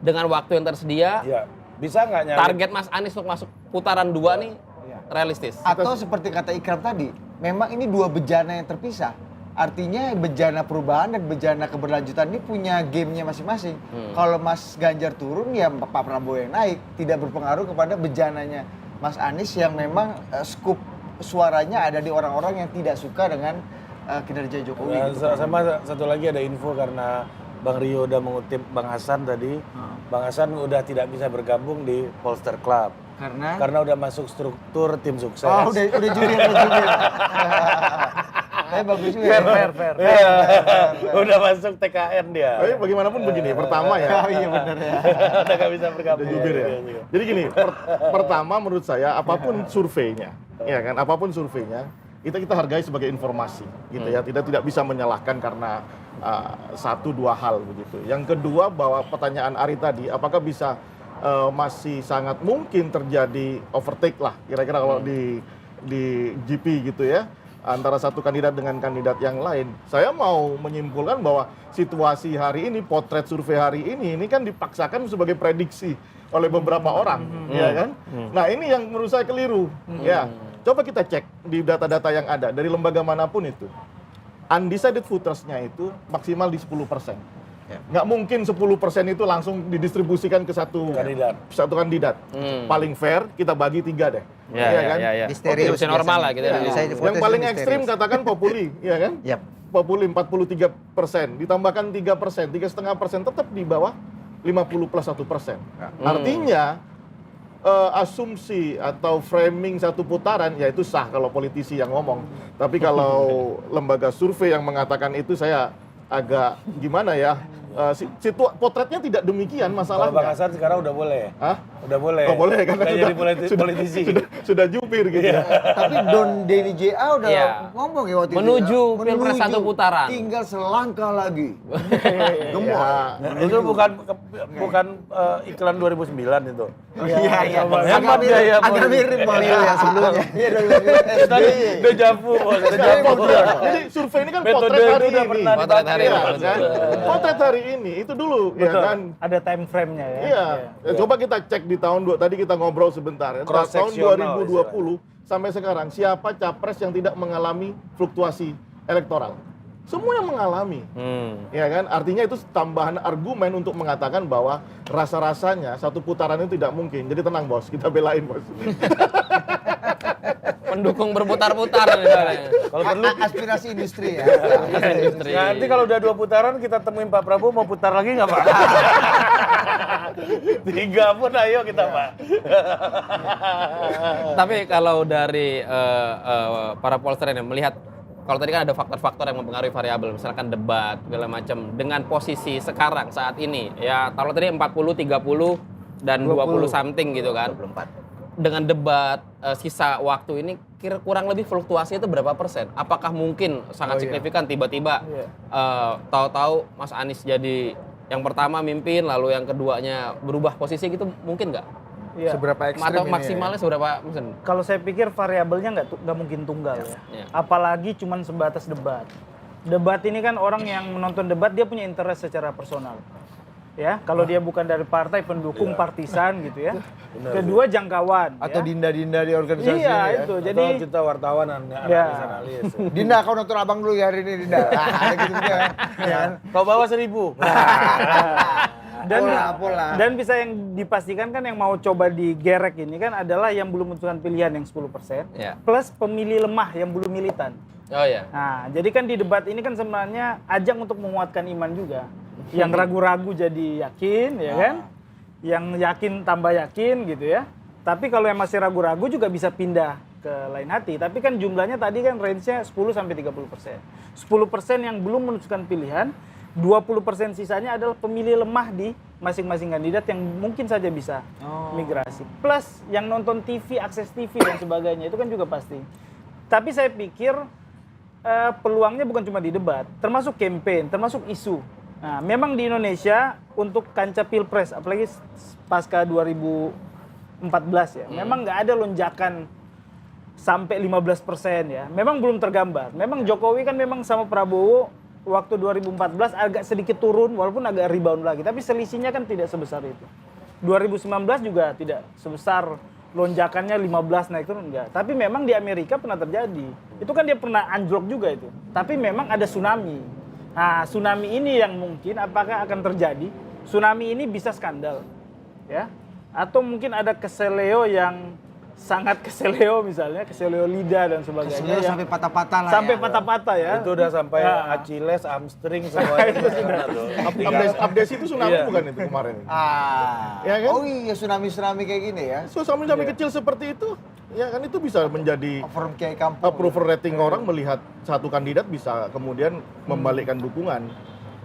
dengan waktu yang tersedia, ya, bisa nggak nyalip? Target Mas Anies untuk masuk putaran 2 nih realistis. Atau seperti kata Ikram tadi, memang ini dua bejana yang terpisah. Artinya bejana perubahan dan bejana keberlanjutan ini punya gamenya masing-masing. Kalau Mas Ganjar turun, ya Pak Prabowo yang naik. Tidak berpengaruh kepada bejananya Mas Anies yang memang skup suaranya ada di orang-orang yang tidak suka dengan kinerja Jokowi. Ya, gitu. sama satu lagi ada info karena Bang Rio udah mengutip Bang Hasan tadi. Bang Hasan udah tidak bisa bergabung di Polster Club. Karena udah masuk struktur tim sukses. Oh, udah jubir. Tapi bagus juga. Fair. Udah masuk TKN dia. Tapi bagaimanapun begini, pertama ya. Oh iya benar ya. Udah gak bisa bergabung. Udah jubir ya. Jadi gini, pertama menurut saya apapun surveinya, ya kan, apapun surveinya, kita hargai sebagai informasi, gitu ya. Tidak bisa menyalahkan karena satu dua hal begitu. Yang kedua, bahwa pertanyaan Ari tadi, apakah bisa masih sangat mungkin terjadi overtake lah, kira-kira kalau di GP gitu ya, antara satu kandidat dengan kandidat yang lain. Saya mau menyimpulkan bahwa situasi hari ini, potret survei hari ini kan dipaksakan sebagai prediksi oleh beberapa orang, ya kan? Nah, ini yang menurut saya keliru, ya. Coba kita cek di data-data yang ada dari lembaga manapun itu. Undecided voters-nya itu maksimal di 10%. Nggak mungkin 10% itu langsung didistribusikan ke satu kandidat. Paling fair kita bagi 3 deh. Iya kan? Misterius Oke, normal lah gitu. Yang paling ekstrim katakan Populi, ya kan? Yap. Populi 43%, ditambahkan 3%, 3,5% tetap di bawah 50 plus 1%. Artinya asumsi atau framing satu putaran ya itu sah kalau politisi yang ngomong. Tapi kalau lembaga survei yang mengatakan itu saya agak gimana ya? Potretnya tidak demikian masalahnya. Kalau Bang Hasan sekarang udah boleh. Hah? Udah boleh. Oh, boleh karena Nggak jadi politisi. Sudah jubir gitu ya. Tapi Don Denny JA udah Iya. ngomong ya waktu Menuju itu. Pilpres satu putaran. Tinggal selangkah lagi. Gemuk. Itu bukan iklan 2009 itu. Iya. Hemat biaya Agak mirip pemilu yang sebelumnya. Iya, Udah jafu, bos. Udah jafu. Jadi survei ini kan Metode potret hari itu udah ini. pernah Potret hari Iya, ini. kan? Potret hari ini itu dulu ya Betul. kan. Ada time frame-nya ya. Iya. Coba kita cek di tahun tadi kita ngobrol sebentar ya. Tahun Cross-sectional 2020 sampai sekarang siapa capres yang tidak mengalami fluktuasi elektoral? Semua yang mengalami. Ya kan? Artinya itu tambahan argumen untuk mengatakan bahwa rasa-rasanya satu putaran itu tidak mungkin. Jadi tenang bos, kita belain bos. Pendukung berputar-putar misalnya. Kalau perlu aspirasi industri ya. Industri. nanti kalau udah 2 putaran kita temuin Pak Prabowo mau putar lagi nggak Pak? 3 pun ayo kita Pak. Tapi kalau dari para pollster ini melihat, kalau tadi kan ada faktor-faktor yang mempengaruhi variabel, misalkan debat, segala macam. Dengan posisi sekarang saat ini, ya kalau tadi 40, 30, dan 20 something gitu kan. 24. Dengan debat, sisa waktu ini kurang lebih fluktuasinya itu berapa persen? Apakah mungkin sangat signifikan tiba-tiba tahu-tahu Mas Anies jadi yang pertama mimpin, lalu yang keduanya berubah posisi gitu, mungkin nggak? Iya. Seberapa ekstrim Atau ini maksimalnya seberapa persen? Kalau saya pikir variabelnya nggak mungkin tunggal ya. Iya. Apalagi cuman sebatas debat. Debat ini kan orang yang menonton debat dia punya interest secara personal. Ya, kalau dia bukan dari partai pendukung partisan gitu ya. Kedua jangkauan. Atau ya. dinda-dinda di organisasi Iya ini ya. itu. Atau Jadi kita wartawan Ya. analis. Dinda, kau nonton abang dulu ya hari ini, Dinda. Gitu juga kan. Ya kan? Kau bawa 1000. Pola. Dan bisa yang dipastikan kan yang mau coba digerek ini kan adalah yang belum menentukan pilihan yang 10%, Ya. plus pemilih lemah yang belum militan. Oh ya. Nah, jadi kan di debat ini kan sebenarnya ajang untuk menguatkan iman juga. Yang ragu-ragu jadi yakin, ya kan? Yang yakin tambah yakin gitu ya. Tapi kalau yang masih ragu-ragu juga bisa pindah ke lain hati. Tapi kan jumlahnya tadi kan range-nya 10-30%. 10% yang belum menentukan pilihan, 20% sisanya adalah pemilih lemah di masing-masing kandidat yang mungkin saja bisa migrasi. Plus yang nonton TV, akses TV dan sebagainya itu kan juga pasti. Tapi saya pikir peluangnya bukan cuma di debat, termasuk campaign, termasuk isu. Nah, memang di Indonesia untuk kancah pilpres, apalagi pasca 2014 ya, memang nggak ada lonjakan sampai 15% ya. Memang belum tergambar. Memang Jokowi kan memang sama Prabowo waktu 2014 agak sedikit turun, walaupun agak rebound lagi. Tapi selisihnya kan tidak sebesar itu. 2019 juga tidak sebesar lonjakannya 15 naik turun, enggak. Tapi memang di Amerika pernah terjadi. Itu kan dia pernah anjlok juga itu. Tapi memang ada tsunami. Nah, tsunami ini yang mungkin apakah akan terjadi? Tsunami ini bisa skandal. Ya. Atau mungkin ada keseleo yang sangat keseleo misalnya, keseleo lidah dan sebagainya. Keseleo yang sampai patah-patah lah sampai ya. patah-patah ya. Itu udah sampai Ya. Achilles, hamstring semuanya. Itu sudah. Abdesi itu tsunami Iya. bukan itu kemarin. Ya kan? Oh iya, tsunami-tsunami kayak gini ya. Tsunami kecil seperti itu, ya kan itu bisa menjadi Forum kiai kampung. approval rating orang melihat satu kandidat bisa kemudian membalikkan dukungan.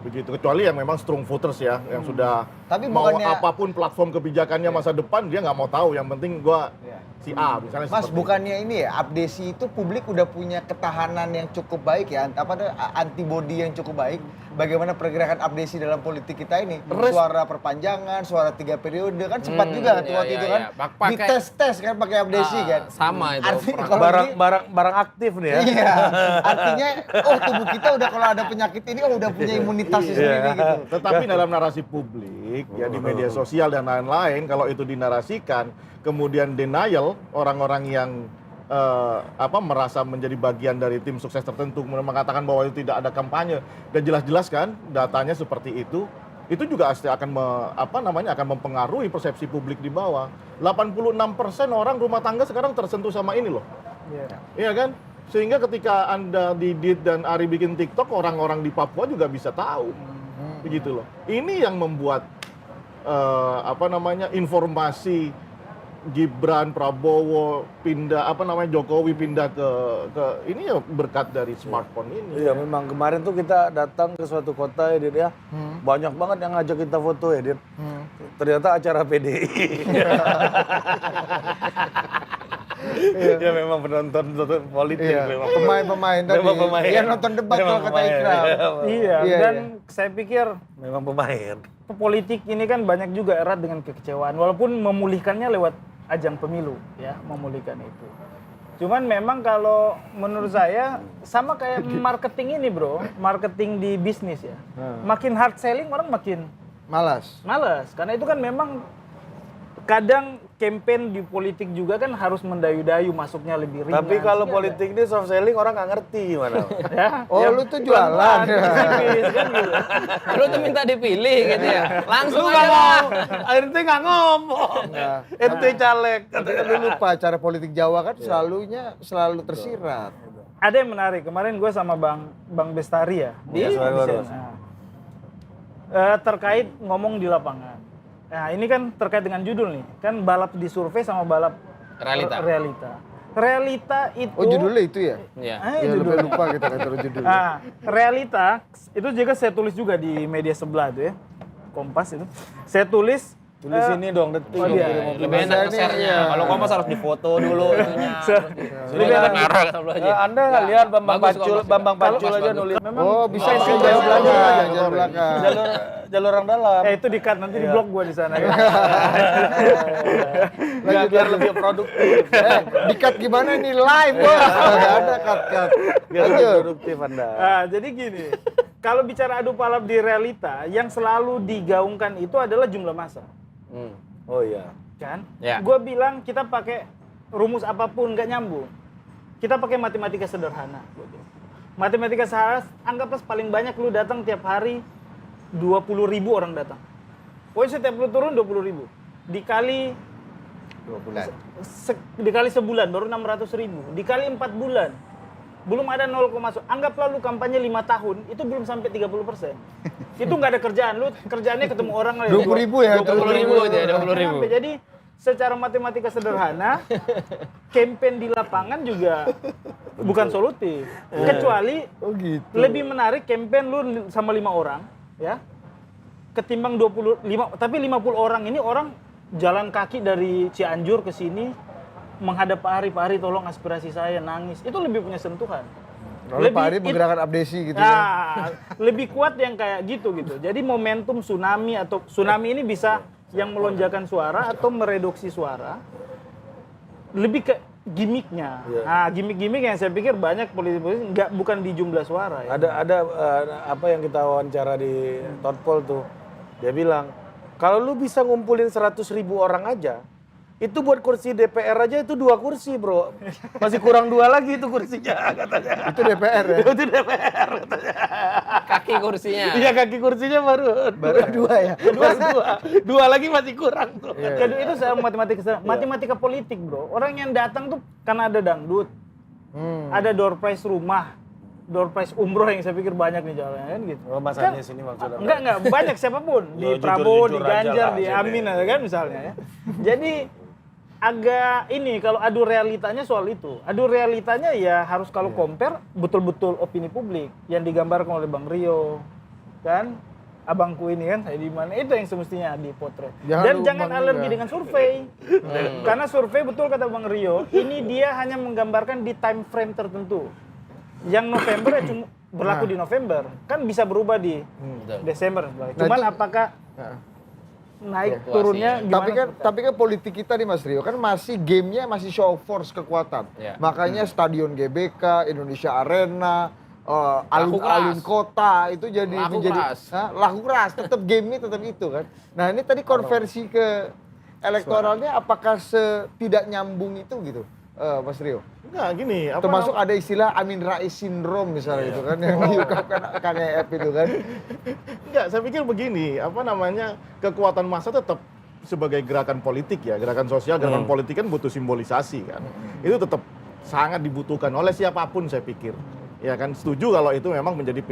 Begitu, kecuali yang memang strong voters ya, yang sudah Tapi mau bukannya- apapun platform kebijakannya masa depan dia nggak mau tahu, yang penting gua si A misalnya. Mas, seperti bukannya ini ya, abdesi itu publik udah punya ketahanan yang cukup baik ya, antibody yang cukup baik. Bagaimana pergerakan abdesi dalam politik kita ini? Suara perpanjangan, suara 3 periode kan sempat juga tuh iya, waktu iya, itu kan. iya. Pakai- Dites-tes kan pakai abdesi kan. Sama itu. Artinya Perang- kalau ini- Barang aktif nih ya. Iya, artinya tubuh kita udah kalau ada penyakit ini udah punya imunitasnya sendiri gitu. Tetapi dalam narasi publik, ya di media sosial dan lain-lain, kalau itu dinarasikan, kemudian denial orang-orang yang merasa menjadi bagian dari tim sukses tertentu, kemudian mengatakan bahwa itu tidak ada kampanye dan jelas-jelas kan datanya seperti itu juga pasti akan akan mempengaruhi persepsi publik di bawah. 86% orang rumah tangga sekarang tersentuh sama ini loh. Iya kan? Sehingga ketika Anda, Didit dan Ari bikin TikTok, orang-orang di Papua juga bisa tahu. Begitu loh. Ini yang membuat informasi Gibran, Prabowo pindah Jokowi pindah ke ini ya berkat dari smartphone ini. Iya, memang kemarin tuh kita datang ke suatu kota ya, Dit ya. Banyak banget yang ngajak kita foto ya, Dit. Ternyata acara PDI. Ya memang penonton politik memang. Pemain-pemain tadi. Memang pemain. Ya nonton debat kalau kata Ikram. Iya, dan saya pikir Memang pemain. politik ini kan banyak juga erat dengan kekecewaan, walaupun memulihkannya lewat ajang pemilu, ya, memulihkan itu. Cuman memang kalau menurut saya sama kayak marketing ini, bro, marketing di bisnis ya. Makin hard selling orang makin Malas. karena itu kan memang kadang campaign di politik juga kan harus mendayu-dayu, masuknya lebih ringan. Tapi kalau sehingga politik ini soft selling orang nggak ngerti gimana. ya, Oh, ya, lu tuh jualan. tipis, kan gitu. Lu tuh minta dipilih gitu ya. Langsung Lu aja nggak lah. mau, akhirnya nggak ngomong. Ente caleg. Tapi kan lu lupa cara politik Jawa kan selalu tersirat. Ada yang menarik, kemarin gue sama Bang Bestari ya, Iya, di terkait ngomong di lapangan. Nah ini kan terkait dengan judul nih, kan balap di survei sama balap realita. Realita itu... Oh judulnya itu ya? Iya. Ya judulnya. lupa kita taruh judul. Nah, realita itu juga saya tulis juga di media sebelah tuh ya, Kompas itu. Saya tulis Tulis ini dong, detik. Oh, iya. Lebih enak share-nya. Kalau Kompas harus difoto dulu itunya. lebih enak. Anda nggak lihat Bambang Bagus, Pacul, Kompas. Bambang Bagus, Pacul aja bagus. nulis. Memang Oh bisa saya sih sih jauh jauh belakang, jauh belakang. Jalur orang dalam. itu di-cut nanti di blog gue di sana ya. Biar lebih produktif. Di-cut gimana nih live bos? Nggak ada cut. Biar lebih produktif Anda. Nah, jadi gini, kalau bicara adu balap di realita, yang selalu digaungkan itu adalah jumlah massa. Oh iya. Kan? Ya. Gue bilang kita pakai rumus apapun nggak nyambung. Kita pakai matematika sederhana. Matematika sederhana, anggaplah paling banyak lu datang tiap hari 20.000 orang datang. Pokoknya setiap lu turun 20.000. Dikali 2 bulan. dikali sebulan baru 600.000. Dikali 4 bulan. Belum ada 0, anggaplah lu kampanye 5 tahun, itu belum sampai 30%. Itu nggak ada kerjaan, lu kerjaannya ketemu orang 20.000 ya? 20.000 aja, 20.000. Jadi secara matematika sederhana, campaign di lapangan juga bukan solutif. Kecuali gitu. lebih menarik campaign lu sama 5 orang, ya. Ketimbang 25, tapi 50 orang ini orang jalan kaki dari Cianjur ke sini menghadap Pak Ari tolong aspirasi saya, nangis. Itu lebih punya sentuhan. Lalu Pak Ari menggerakkan abdesi gitu ya. Lebih kuat yang kayak gitu. Jadi momentum tsunami ini bisa yang melonjakkan suara atau mereduksi suara. Lebih ke gimmicknya. Nah, gimmick-gimmick yang saya pikir banyak politisi bukan di jumlah suara ya. Ada apa yang kita wawancara di Totpol tuh. Dia bilang, kalau lu bisa ngumpulin 100.000 orang aja, itu buat kursi DPR aja itu 2 kursi, bro. Masih kurang 2 lagi itu kursinya, katanya. Itu DPR ya? Itu DPR, katanya. Kaki kursinya. Iya, kaki kursinya baru 2 ya? 2 lagi masih kurang tuh. Jadi itu saya matematika politik, bro. Orang yang datang tuh karena ada dangdut, ada door prize rumah, door prize umroh yang saya pikir banyak nih jalannya kan gitu. Oh, Mas Anies ini maksudnya. Enggak, banyak siapapun. Di Jujur- Prabowo, di jujur aja Ganjar, lah, di sini. Amin kan misalnya ya. Jadi agak ini kalau adu realitanya soal itu. Adu realitanya ya harus kalau compare betul-betul opini publik yang digambarkan oleh Bang Rio. Kan? Abangku ini kan saya di mana itu yang semestinya dipotret. Dan jangan alergi dengan survei. Karena survei betul kata Bang Rio, ini dia hanya menggambarkan di time frame tertentu. Yang November ya cuma berlaku di November. Kan bisa berubah di Desember. Cuman apakah naik turunnya gimana? Tapi kan politik kita nih Mas Rio kan masih gamenya masih show force kekuatan. Ya. Makanya stadion GBK, Indonesia Arena, alun-alun kota itu jadi Laku menjadi keras. laku keras. Tetap gamenya tetap itu kan. Nah ini tadi konversi ke elektoralnya apakah tidak nyambung itu gitu? Mas Rio? Enggak gini, Termasuk ada istilah Amin Rais syndrome misalnya itu kan yang diungkapkan Kang EF itu kan. Enggak, saya pikir begini, kekuatan massa tetap sebagai gerakan politik ya, gerakan sosial, gerakan politik kan butuh simbolisasi kan. Itu tetap sangat dibutuhkan oleh siapapun saya pikir. Ya kan, setuju kalau itu memang menjadi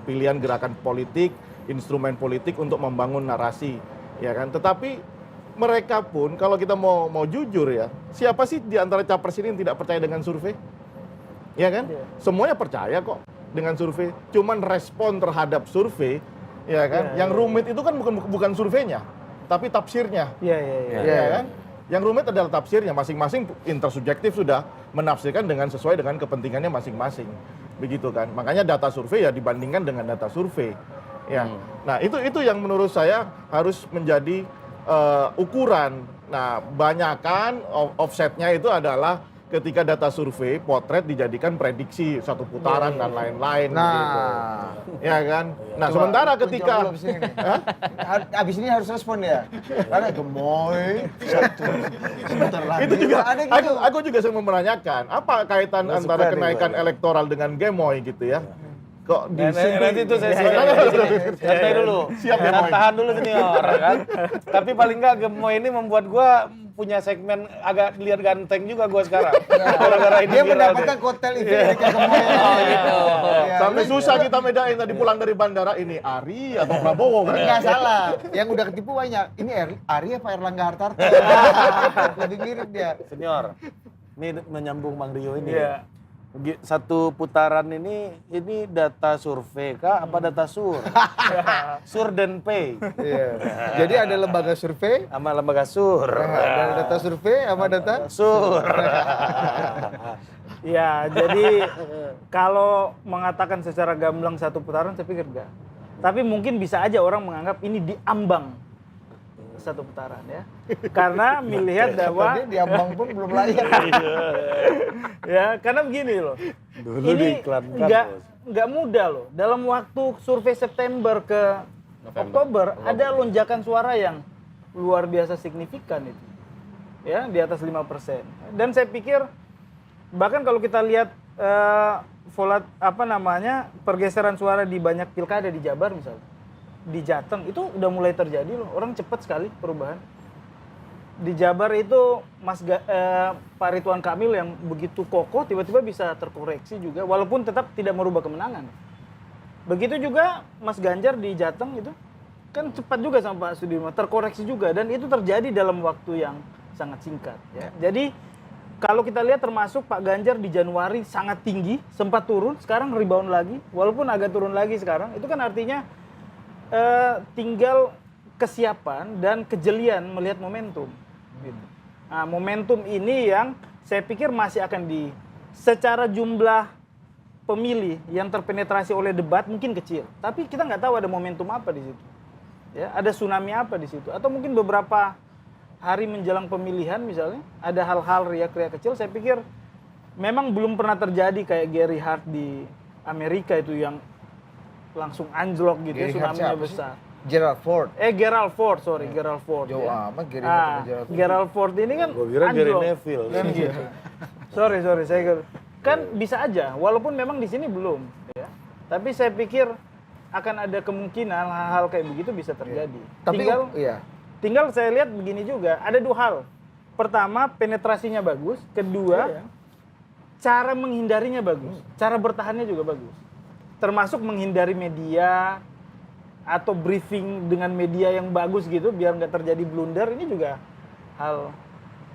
pilihan gerakan politik, instrumen politik untuk membangun narasi, ya kan. Tetapi mereka pun kalau kita mau jujur ya, siapa sih di antara capres ini yang tidak percaya dengan survei? Ya kan? Semuanya percaya kok dengan survei. Cuman respon terhadap survei, ya kan? Yang rumit itu kan bukan surveinya, tapi tafsirnya. Ya kan? Yang rumit adalah tafsirnya. Masing-masing intersubjektif sudah menafsirkan sesuai dengan kepentingannya masing-masing. Begitu kan? Makanya data survei ya dibandingkan dengan data survei. Ya. Nah, itu yang menurut saya harus menjadi ukuran. Nah, banyakan offsetnya itu adalah ketika data survei potret dijadikan prediksi satu putaran dan lain-lain. Nah, gitu. Ya kan. Nah, sementara ketika abis ini harus respon ya, karena gemoy satu sebentar lagi. itu juga ada gitu. aku juga sering menanyakan apa kaitan antara kenaikan elektoral dengan gemoy gitu ya. Kok di sini nanti itu saya santai dulu. Siap ya, Moy. Tahan dulu senior kan. Tapi paling enggak Gemoy ini membuat gua punya segmen agak lihat ganteng juga gua sekarang. Gara-gara ini Dia viral mendapatkan deh. kotel itu dari gemoy. gitu. Sampai susah kita bedain tadi pulang dari bandara ini Ari atau Prabowo kan. Enggak salah. Yang udah ketipu banyak. Ini Ari apa Erlangga Hartarto? Lebih mirip dia. Senior. Ini menyambung Bang Rio ini. Iya. Satu putaran ini data survei kah apa data sur? Sur dan pay. Iya. Jadi ada lembaga survei, Sama lembaga sur. ada data survei sama data Sur. Ya, jadi kalau mengatakan secara gamblang satu putaran saya pikir enggak. Tapi mungkin bisa aja orang menganggap ini diambang satu putaran ya. Karena melihat bahwa Dia diambang pun belum layak. ya, karena begini loh. Dulu Ini diiklankan, nggak mudah loh. Dalam waktu survei September ke Oktober ada lonjakan suara yang luar biasa signifikan itu. Ya, di atas 5%. Dan saya pikir bahkan kalau kita lihat pergeseran suara di banyak pilkada di Jabar misalnya. Di Jateng itu udah mulai terjadi loh, orang cepat sekali perubahan. Di Jabar itu Pak Ridwan Kamil yang begitu kokoh tiba-tiba bisa terkoreksi juga walaupun tetap tidak merubah kemenangan. Begitu juga Mas Ganjar di Jateng itu kan cepat juga sama Pak Sudirman, terkoreksi juga dan itu terjadi dalam waktu yang sangat singkat ya. Jadi kalau kita lihat termasuk Pak Ganjar di Januari sangat tinggi, sempat turun, sekarang rebound lagi walaupun agak turun lagi sekarang. Itu kan artinya tinggal kesiapan dan kejelian melihat momentum. Gitu. Nah, momentum ini yang saya pikir masih akan secara jumlah pemilih yang terpenetrasi oleh debat mungkin kecil, tapi kita nggak tahu ada momentum apa di situ. Ya, ada tsunami apa di situ? Atau mungkin beberapa hari menjelang pemilihan misalnya ada hal-hal riak-riak kecil. Saya pikir memang belum pernah terjadi kayak Gary Hart di Amerika itu yang langsung anjlok gitu, Gary Hart tsunami-nya siapa sih? besar. Gerald Ford. Gerald Ford, Gerald Ford. Jauh ya. amat Gary Hart sama Gerald Ford. Gerald Ford ini kan Gua kira Gary anjlok. Neville. Kan gitu. sorry, saya kan bisa aja, walaupun memang di sini belum. Ya. Tapi saya pikir akan ada kemungkinan hal-hal kayak begitu bisa terjadi. Tapi Tinggal saya lihat begini juga, ada dua hal. Pertama, penetrasinya bagus. Kedua, cara menghindarinya bagus. Cara bertahannya juga bagus. Termasuk menghindari media atau briefing dengan media yang bagus gitu biar nggak terjadi blunder. Ini juga hal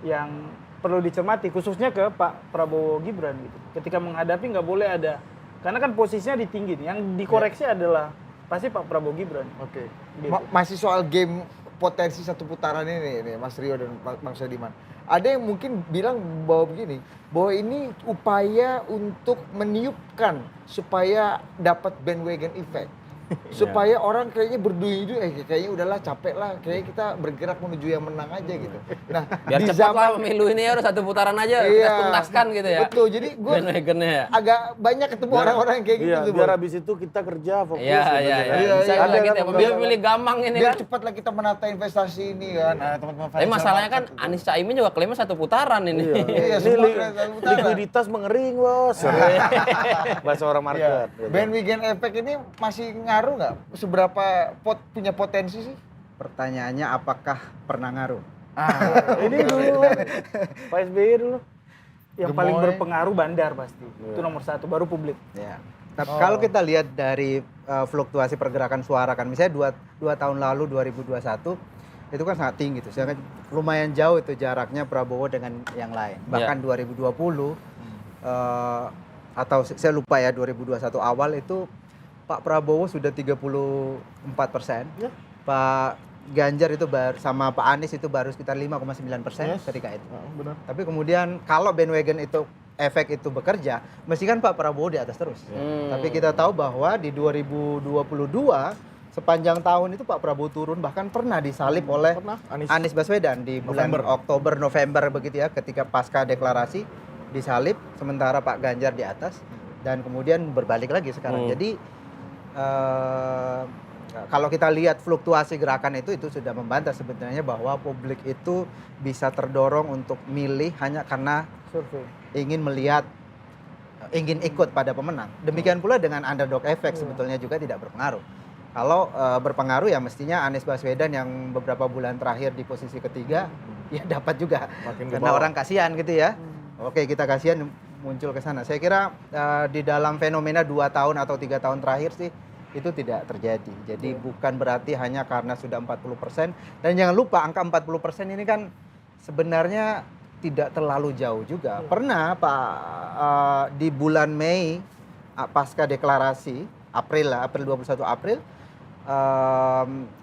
yang perlu dicermati khususnya ke Pak Prabowo Gibran gitu. Ketika menghadapi nggak boleh ada, karena kan posisinya di tinggi nih. Yang dikoreksi adalah pasti Pak Prabowo Gibran. Oke. Gitu. Masih soal game potensi satu putaran ini nih, Mas Rio dan Bang Sadiman. Ada yang mungkin bilang bahwa begini, bahwa ini upaya untuk meniupkan supaya dapat bandwagon effect. supaya orang kayaknya berdui-dui, kayaknya udahlah capek lah, kayaknya kita bergerak menuju yang menang aja gitu. Nah, Biar di cepat lah zaman pemilu ini harus 1 putaran aja kita tuntaskan gitu ya. Betul, jadi gue Bandwagonnya ya. agak banyak ketemu orang-orang yang kayak gitu Iya, tuh. biar Bro. habis itu kita kerja fokus. Iya, gitu iya, kan. iya. Bisa Ada juga gitu kan ya. Pemilih gampang ini Biar kan. cepat lah kita menata investasi ini kan. Nah, teman-teman Tapi masalahnya kan Anies Caimin juga klaimnya 1 putaran ini. Iya, Ini semua keren satu putaran. likuiditas mengering, Bos. Bahasa orang market. Iya. Bandwagon effect ini masih ngaruh nggak? Seberapa punya potensi sih? Pertanyaannya apakah pernah ngaruh? Ini dulu Pak SBY dulu yang paling Gemoy. berpengaruh bandar pasti. Itu nomor 1, baru publik. Ya. Tapi kalau kita lihat dari fluktuasi pergerakan suara kan, misalnya dua tahun lalu 2021 itu kan sangat tinggi tuh, sangat lumayan jauh itu jaraknya Prabowo dengan yang lain. Bahkan 2020 atau saya lupa ya 2021 awal itu Pak Prabowo sudah 34%, Pak Ganjar itu sama Pak Anies itu baru sekitar 5,9% ketika itu. Benar. Tapi kemudian kalau bandwagon itu efek itu bekerja, mesti kan Pak Prabowo di atas terus. Tapi kita tahu bahwa di 2022 sepanjang tahun itu Pak Prabowo turun, bahkan pernah disalib oleh Anies Baswedan di bulan Oktober November begitu ya, ketika pasca deklarasi disalib, sementara Pak Ganjar di atas dan kemudian berbalik lagi sekarang. Jadi kalau kita lihat fluktuasi gerakan itu sudah membantah sebenarnya bahwa publik itu bisa terdorong untuk milih hanya karena Survei. ingin melihat, ingin ikut pada pemenang. Demikian pula dengan underdog effect sebetulnya juga tidak berpengaruh. Kalau berpengaruh ya mestinya Anies Baswedan yang beberapa bulan terakhir di posisi ketiga ya dapat juga. Karena orang kasihan gitu ya. Oke, kita kasihan muncul ke sana. Saya kira di dalam fenomena 2 tahun atau 3 tahun terakhir sih itu tidak terjadi. Jadi bukan berarti hanya karena sudah 40%. Dan jangan lupa angka 40% ini kan sebenarnya tidak terlalu jauh juga. Pernah Pak di bulan Mei pasca deklarasi April 21 April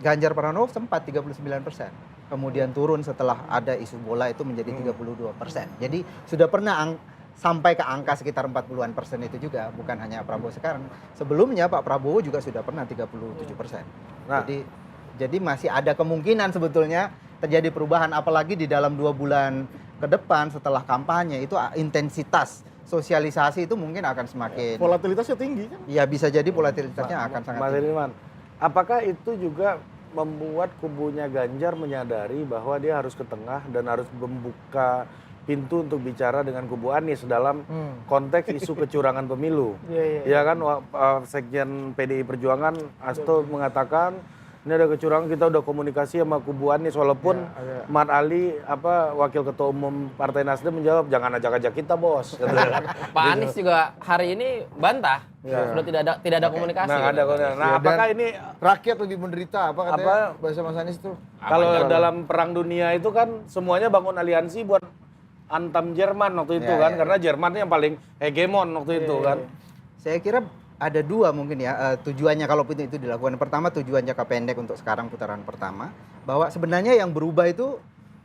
Ganjar Pranowo sempat 39%. Kemudian turun setelah ada isu bola itu menjadi 32%. Jadi sudah pernah sampai ke angka sekitar 40-an persen itu juga, bukan hanya Prabowo sekarang. Sebelumnya Pak Prabowo juga sudah pernah 37%. Nah. Jadi masih ada kemungkinan sebetulnya terjadi perubahan, apalagi di dalam 2 bulan ke depan setelah kampanye itu intensitas sosialisasi itu mungkin akan semakin. Volatilitasnya tinggi kan? Ya bisa jadi volatilitasnya akan sangat Mas tinggi. Irman, apakah itu juga membuat kubunya Ganjar menyadari bahwa dia harus ke tengah dan harus membuka pintu untuk bicara dengan kubu Anies dalam konteks isu kecurangan pemilu? Ya kan, Sekjen PDI Perjuangan Hasto mengatakan ini ada kecurangan, kita udah komunikasi sama kubu Anies, walaupun Mat Ali wakil ketua umum Partai Nasdem menjawab jangan ajak-ajak kita, Bos. Pak Anies juga hari ini bantah. Sudah tidak ada komunikasi. Nah, ada komunikasi. Nah, apakah ini Rakyat lebih menderita apa katanya bahasa Mas Anies tuh? kalau dalam perang dunia itu kan semuanya bangun aliansi buat antam Jerman waktu itu kan, karena Jerman yang paling hegemon waktu itu kan. Saya kira ada 2 mungkin ya tujuannya kalau itu dilakukan. Pertama, tujuan jangka pendek untuk sekarang putaran pertama, bahwa sebenarnya yang berubah itu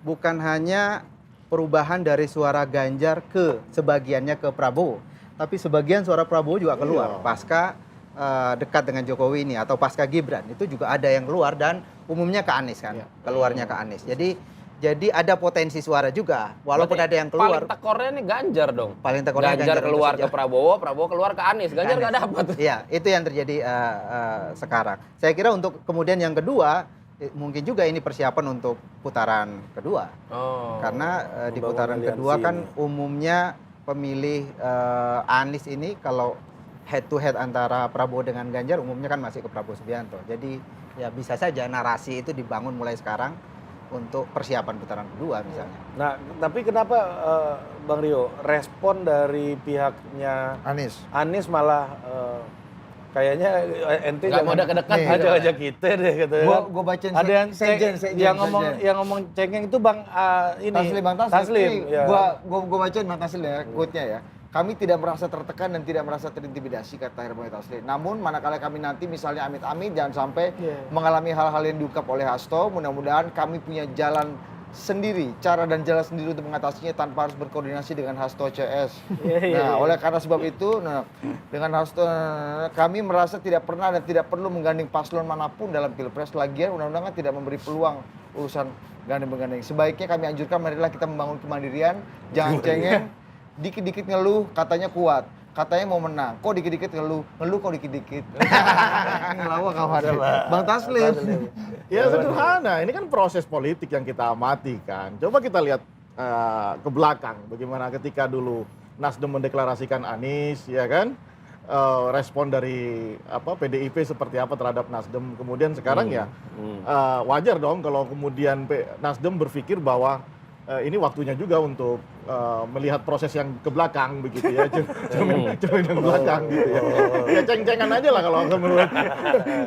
bukan hanya perubahan dari suara Ganjar ke sebagiannya ke Prabowo, tapi sebagian suara Prabowo juga keluar pasca dekat dengan Jokowi ini atau pasca Gibran itu juga ada yang keluar dan umumnya ke Anies kan, keluarnya ke Anies. Jadi ada potensi suara juga, walaupun Berarti ada yang keluar. Paling tekornya nih Ganjar dong. Paling tekornya Ganjar Ganjar keluar untuk ke Prabowo, Prabowo keluar ke Anies. Ganjar nggak dapat. Iya, itu yang terjadi sekarang. Saya kira untuk kemudian yang kedua, mungkin juga ini persiapan untuk putaran kedua. Karena di putaran kedua kan umumnya pemilih Anies ini kalau head to head antara Prabowo dengan Ganjar umumnya kan masih ke Prabowo Subianto. Jadi ya bisa saja narasi itu dibangun mulai sekarang untuk persiapan putaran kedua misalnya. Nah, tapi kenapa Bang Rio respon dari pihaknya Anies malah kayaknya ente nggak mau dekat-dekat ajak kita deh gitu kan. Gua bacain ada yang Sekjen. yang ngomong cengeng itu Bang ini Bang Taslim. ya. Gua bacain Bang Taslim ya, quote-nya ya. Kami tidak merasa tertekan dan tidak merasa terintimidasi, kata Hermawi Taslim. Namun manakala kami nanti misalnya amit-amit jangan sampai mengalami hal-hal yang diungkap oleh Hasto, mudah-mudahan kami punya jalan sendiri, cara dan jalan sendiri untuk mengatasinya tanpa harus berkoordinasi dengan Hasto CS. Iya. Nah, oleh karena sebab itu, dengan Hasto kami merasa tidak pernah dan tidak perlu menggandeng paslon manapun dalam Pilpres. Lagian undang-undang tidak memberi peluang urusan gandeng-menggandeng. Sebaiknya kami anjurkan marilah kita membangun kemandirian, jangan cengeng, dikit-dikit ngeluh katanya kuat. Katanya mau menang, kok dikit-dikit ngeluh kok dikit-dikit. Ngelawak kawan. Bang Taslim. Ya sederhana, ini kan proses politik yang kita amati kan. Coba kita lihat ke belakang, bagaimana ketika dulu Nasdem mendeklarasikan Anies, ya kan? Respon dari PDIP seperti apa terhadap Nasdem. Kemudian sekarang wajar dong kalau kemudian Nasdem berpikir bahwa ini waktunya juga untuk melihat proses yang ke belakang begitu ya, cermin yang belakang gitu ya. Ya ceng-cengan aja lah kalau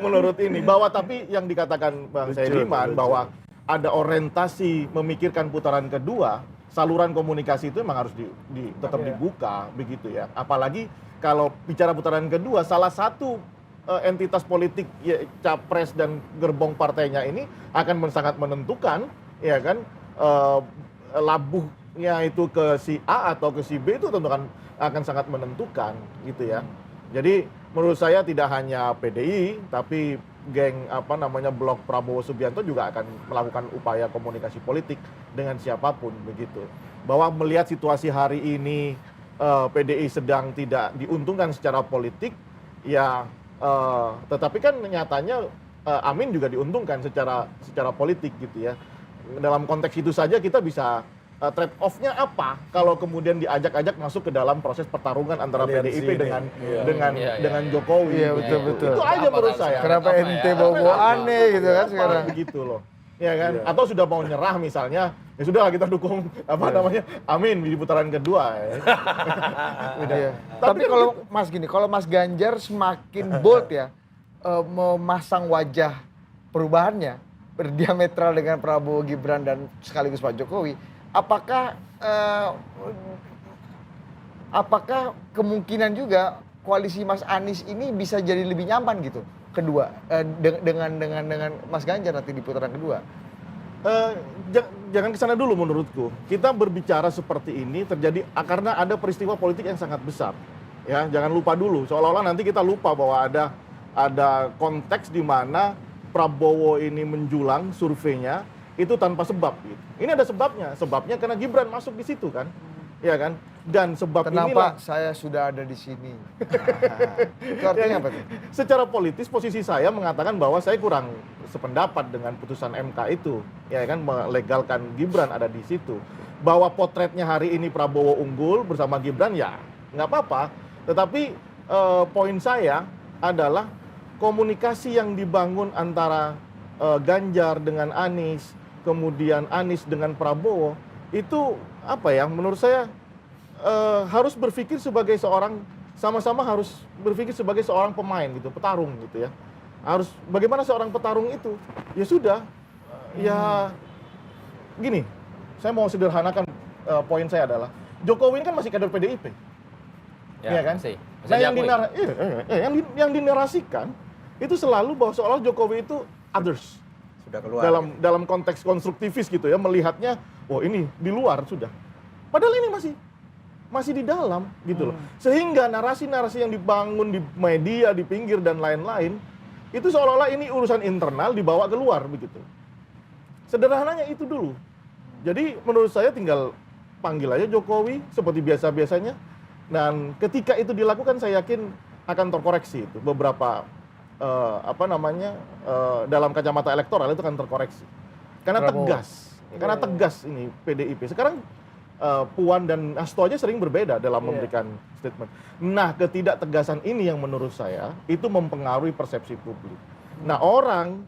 menurut ini. Bahwa tapi yang dikatakan Bang Saidiman bahwa ada orientasi memikirkan putaran kedua, saluran komunikasi itu memang harus tetap dibuka begitu ya. Apalagi kalau bicara putaran kedua, salah satu entitas politik ya, capres dan gerbong partainya ini akan sangat menentukan, ya kan, labuhnya itu ke si A atau ke si B itu tentu akan sangat menentukan gitu ya. Jadi menurut saya tidak hanya PDI tapi geng blok Prabowo Subianto juga akan melakukan upaya komunikasi politik dengan siapapun begitu. Bahwa melihat situasi hari ini PDI sedang tidak diuntungkan secara politik ya, tetapi kan nyatanya Amin juga diuntungkan secara politik gitu ya. Dalam konteks itu saja kita bisa trade off-nya apa kalau kemudian diajak-ajak masuk ke dalam proses pertarungan antara PDIP dengan Jokowi. Iya betul. Itu aja menurut saya. Kenapa ente bawa aneh gitu kan sekarang? Begitu loh. Ya kan? Atau sudah mau nyerah misalnya, ya sudahlah kita dukung Amin di putaran kedua. Iya. Tapi kalau kalau Mas Ganjar semakin bold ya memasang wajah perubahannya berdiametral dengan Prabowo, Gibran dan sekaligus Pak Jokowi, apakah kemungkinan juga koalisi Mas Anies ini bisa jadi lebih nyaman gitu kedua dengan Mas Ganjar nanti di putaran kedua? Jangan kesana dulu menurutku. Kita berbicara seperti ini terjadi karena ada peristiwa politik yang sangat besar. Ya, jangan lupa dulu. Seolah-olah nanti kita lupa bahwa ada konteks di mana Prabowo ini menjulang surveinya itu tanpa sebab gitu. Ini ada sebabnya karena Gibran masuk di situ kan. Ya kan? Dan sebab inilah saya sudah ada di sini. Itu artinya apa tuh? Secara politis posisi saya mengatakan bahwa saya kurang sependapat dengan putusan MK itu, ya kan, melegalkan Gibran ada di situ. Bahwa potretnya hari ini Prabowo unggul bersama Gibran ya nggak apa-apa. Tetapi poin saya adalah komunikasi yang dibangun antara Ganjar dengan Anies, kemudian Anies dengan Prabowo, itu menurut saya harus berpikir sebagai sama-sama harus berpikir sebagai seorang pemain gitu, petarung gitu ya. Harus bagaimana seorang petarung itu? Ya sudah, ya gini, saya mau sederhanakan poin saya adalah Jokowi ini kan masih kader PDIP. Ya kan? Nah, yang dinarasikan itu selalu bahwa seolah Jokowi itu others. Sudah keluar. Dalam konteks konstruktivis gitu ya, melihatnya, oh ini di luar sudah. Padahal ini masih di dalam gitu loh. Sehingga narasi-narasi yang dibangun di media, di pinggir dan lain-lain, itu seolah-olah ini urusan internal dibawa keluar begitu. Sederhananya itu dulu. Jadi menurut saya tinggal panggil aja Jokowi seperti biasa-biasanya. Dan ketika itu dilakukan saya yakin akan terkoreksi itu beberapa dalam kacamata elektoral itu akan terkoreksi. Karena tegas ini PDIP. Sekarang Puan dan Hasto aja sering berbeda dalam memberikan statement. Nah, ketidaktegasan ini yang menurut saya itu mempengaruhi persepsi publik. Nah, orang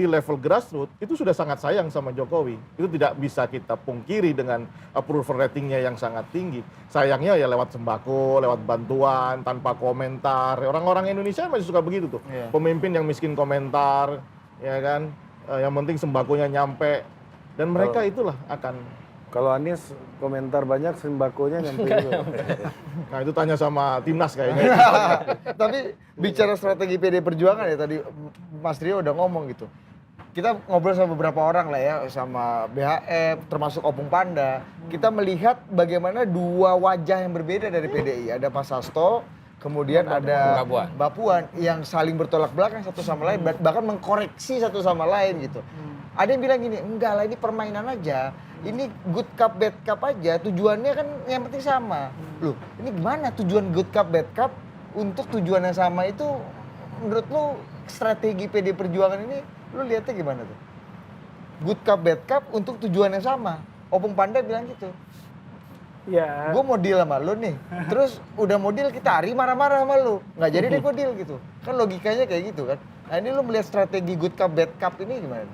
di level grassroots itu sudah sangat sayang sama Jokowi. Itu tidak bisa kita pungkiri dengan approval ratingnya yang sangat tinggi. Sayangnya ya lewat sembako, lewat bantuan, tanpa komentar. Orang-orang Indonesia masih suka begitu tuh. Pemimpin yang miskin komentar, ya kan. Yang penting sembakonya nyampe. Dan mereka itulah akan. Kalau Anies komentar banyak, sembakonya nyampe juga. Nah itu tanya sama Timnas kayaknya. Tapi bicara strategi PD Perjuangan ya tadi Mas Rio udah ngomong gitu. kita ngobrol sama beberapa orang lah ya, sama BHM, termasuk Opung Panda. Kita melihat bagaimana dua wajah yang berbeda dari PDI. Ada Pak Sasto, kemudian ada Mbak Puan yang saling bertolak belakang satu sama lain, bahkan mengkoreksi satu sama lain gitu. Ada yang bilang gini, enggak lah ini permainan aja. Ini good cup, bad cup aja, tujuannya kan yang penting sama. Loh, ini gimana tujuan good cup, bad cup untuk tujuan yang sama itu menurut lu strategi PD Perjuangan ini lu lihatnya gimana tuh? Good cup, bad cup untuk tujuan yang sama. Opung Panda bilang gitu. Ya. Gue mau deal sama lu nih, terus udah mau deal kita hari marah-marah sama lu. Nggak jadi deh gue deal gitu. Kan logikanya kayak gitu kan. Nah ini lu melihat strategi good cup, bad cup ini gimana?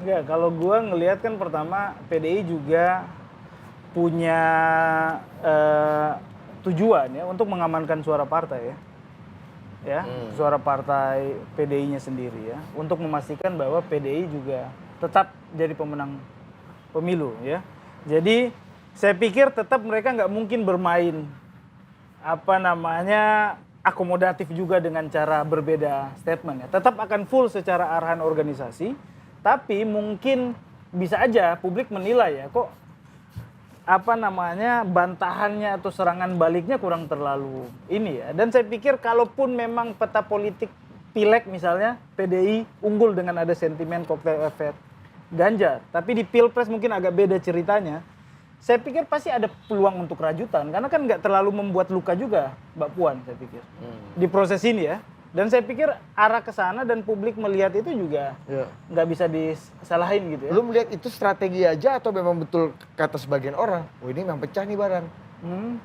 Ya, kalau gue ngelihat kan pertama PDI juga punya tujuan ya untuk mengamankan suara partai ya. Suara partai PDI-nya sendiri ya, untuk memastikan bahwa PDI juga tetap jadi pemenang pemilu ya. Jadi saya pikir tetap mereka nggak mungkin bermain akomodatif juga dengan cara berbeda statement ya. Tetap akan full secara arahan organisasi, tapi mungkin bisa aja publik menilai ya kok bantahannya atau serangan baliknya kurang terlalu ini ya. Dan saya pikir kalaupun memang peta politik pileg misalnya PDI unggul dengan ada sentimen cocktail effect Ganjar, tapi di pilpres mungkin agak beda ceritanya. Saya pikir pasti ada peluang untuk rajutan karena kan nggak terlalu membuat luka juga Mbak Puan saya pikir di proses ini ya. Dan saya pikir arah ke sana dan publik melihat itu juga nggak bisa disalahin gitu ya. Lu melihat itu strategi aja atau memang betul kata sebagian orang, oh ini memang pecah nih barang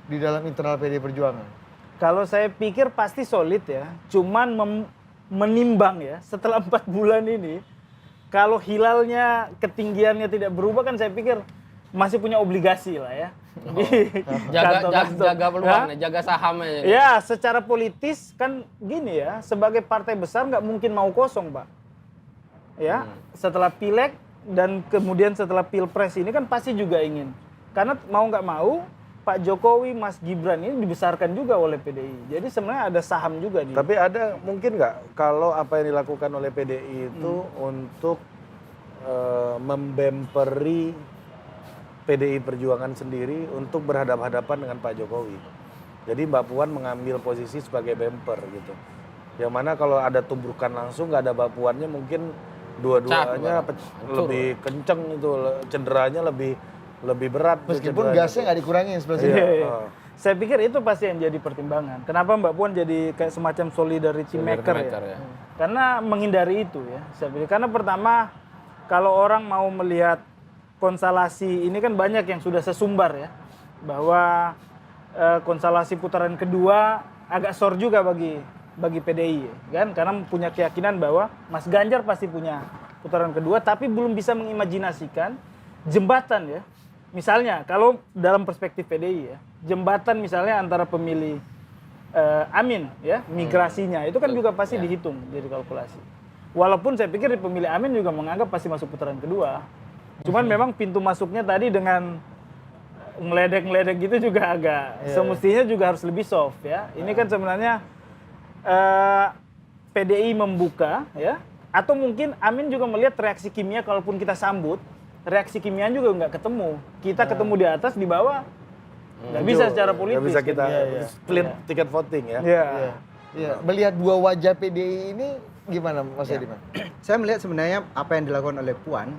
di dalam internal PD Perjuangan? Kalau saya pikir pasti solid ya, cuman menimbang ya setelah 4 bulan ini, kalau hilalnya ketinggiannya tidak berubah kan saya pikir masih punya obligasi lah ya. Jaga peluang, jaga sahamnya. Ya, secara politis kan gini ya, sebagai partai besar nggak mungkin mau kosong, Pak. Ya, setelah pileg dan kemudian setelah pilpres ini kan pasti juga ingin. Karena mau nggak mau, Pak Jokowi, Mas Gibran ini dibesarkan juga oleh PDI. Jadi sebenarnya ada saham juga di. Tapi ada mungkin nggak kalau apa yang dilakukan oleh PDI itu untuk membemperi PDI Perjuangan sendiri untuk berhadapan-hadapan dengan Pak Jokowi. Jadi Mbak Puan mengambil posisi sebagai bemper gitu. Yang mana kalau ada tumbukan langsung nggak ada Mbak Puannya mungkin dua-duanya lebih kenceng itu, cederanya lebih berat. Meskipun gasnya nggak dikurangin sebelah sini. Iya. Saya pikir itu pasti yang jadi pertimbangan. Kenapa Mbak Puan jadi kayak semacam solidarity maker ya? Karena menghindari itu ya. Saya pikir karena pertama kalau orang mau melihat konstelasi ini kan banyak yang sudah sesumbar ya, bahwa konstelasi putaran kedua agak sor juga bagi PDI kan, karena punya keyakinan bahwa Mas Ganjar pasti punya putaran kedua, tapi belum bisa mengimajinasikan jembatan ya. Misalnya kalau dalam perspektif PDI ya, jembatan misalnya antara pemilih Amin ya, migrasinya itu kan juga pasti dihitung dari kalkulasi. Walaupun saya pikir di pemilih Amin juga menganggap pasti masuk putaran kedua. Cuman memang pintu masuknya tadi dengan ngeledek-ngeledek gitu juga agak semestinya juga harus lebih soft ya. Ini kan sebenarnya PDI membuka ya, atau mungkin Amin juga melihat reaksi kimia kalaupun kita sambut, reaksi kimia juga nggak ketemu. Kita ketemu di atas, di bawah nggak bisa secara politis. Nggak bisa kita split tiket voting ya. Iya. Melihat dua wajah PDI ini gimana Mas Ediman? Saya melihat sebenarnya apa yang dilakukan oleh Puan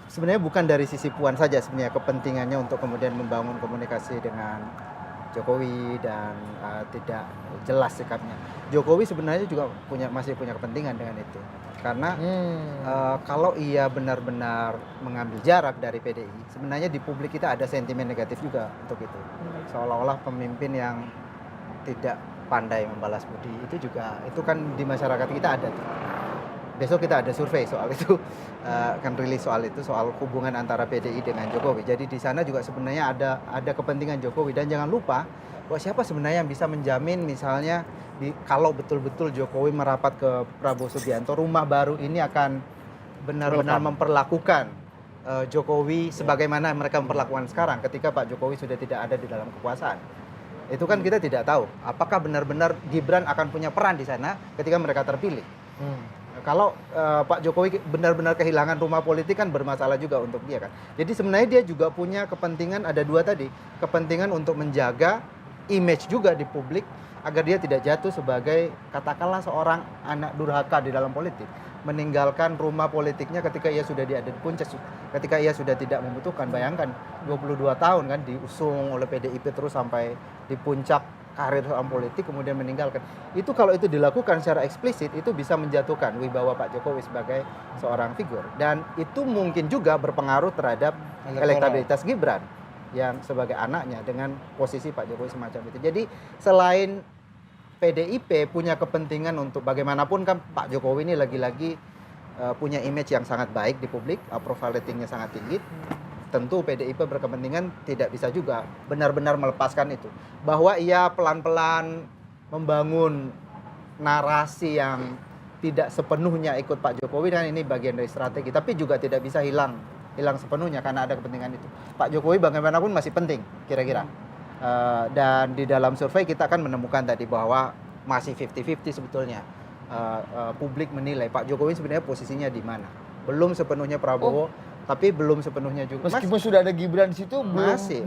sebenarnya bukan dari sisi Puan saja sebenarnya kepentingannya untuk kemudian membangun komunikasi dengan Jokowi dan tidak jelas sikapnya. Jokowi sebenarnya juga masih punya kepentingan dengan itu. Karena kalau ia benar-benar mengambil jarak dari PDI, sebenarnya di publik kita ada sentimen negatif juga untuk itu. Seolah-olah pemimpin yang tidak pandai membalas budi itu kan di masyarakat kita ada tuh. Besok kita ada survei soal itu, akan rilis soal itu, soal hubungan antara PDI dengan Jokowi. Jadi di sana juga sebenarnya ada kepentingan Jokowi. Dan jangan lupa bahwa siapa sebenarnya yang bisa menjamin misalnya kalau betul-betul Jokowi merapat ke Prabowo Subianto, rumah baru ini akan benar-benar memperlakukan Jokowi sebagaimana mereka memperlakukan sekarang ketika Pak Jokowi sudah tidak ada di dalam kekuasaan. Itu kan kita tidak tahu apakah benar-benar Gibran akan punya peran di sana ketika mereka terpilih. Kalau Pak Jokowi benar-benar kehilangan rumah politik kan bermasalah juga untuk dia kan. Jadi sebenarnya dia juga punya kepentingan, ada dua tadi, kepentingan untuk menjaga image juga di publik agar dia tidak jatuh sebagai katakanlah seorang anak durhaka di dalam politik, meninggalkan rumah politiknya ketika ia sudah ada di puncak, ketika ia sudah tidak membutuhkan. Bayangkan 22 tahun kan diusung oleh PDIP terus sampai di puncak karir seorang politik kemudian meninggalkan. Itu kalau itu dilakukan secara eksplisit itu bisa menjatuhkan wibawa Pak Jokowi sebagai seorang figur, dan itu mungkin juga berpengaruh terhadap elektabilitas Gibran yang sebagai anaknya dengan posisi Pak Jokowi semacam itu. Jadi selain PDIP punya kepentingan untuk bagaimanapun kan Pak Jokowi ini lagi-lagi punya image yang sangat baik di publik, approval ratingnya sangat tinggi. Tentu PDIP berkepentingan tidak bisa juga benar-benar melepaskan itu. Bahwa ia pelan-pelan membangun narasi yang tidak sepenuhnya ikut Pak Jokowi, dan ini bagian dari strategi. Tapi juga tidak bisa hilang sepenuhnya karena ada kepentingan itu. Pak Jokowi bagaimanapun masih penting kira-kira. Dan di dalam survei kita akan menemukan tadi bahwa masih 50-50 sebetulnya. Publik menilai Pak Jokowi sebenarnya posisinya di mana. Belum sepenuhnya Prabowo. Tapi belum sepenuhnya juga. Meskipun sudah ada Gibran di situ,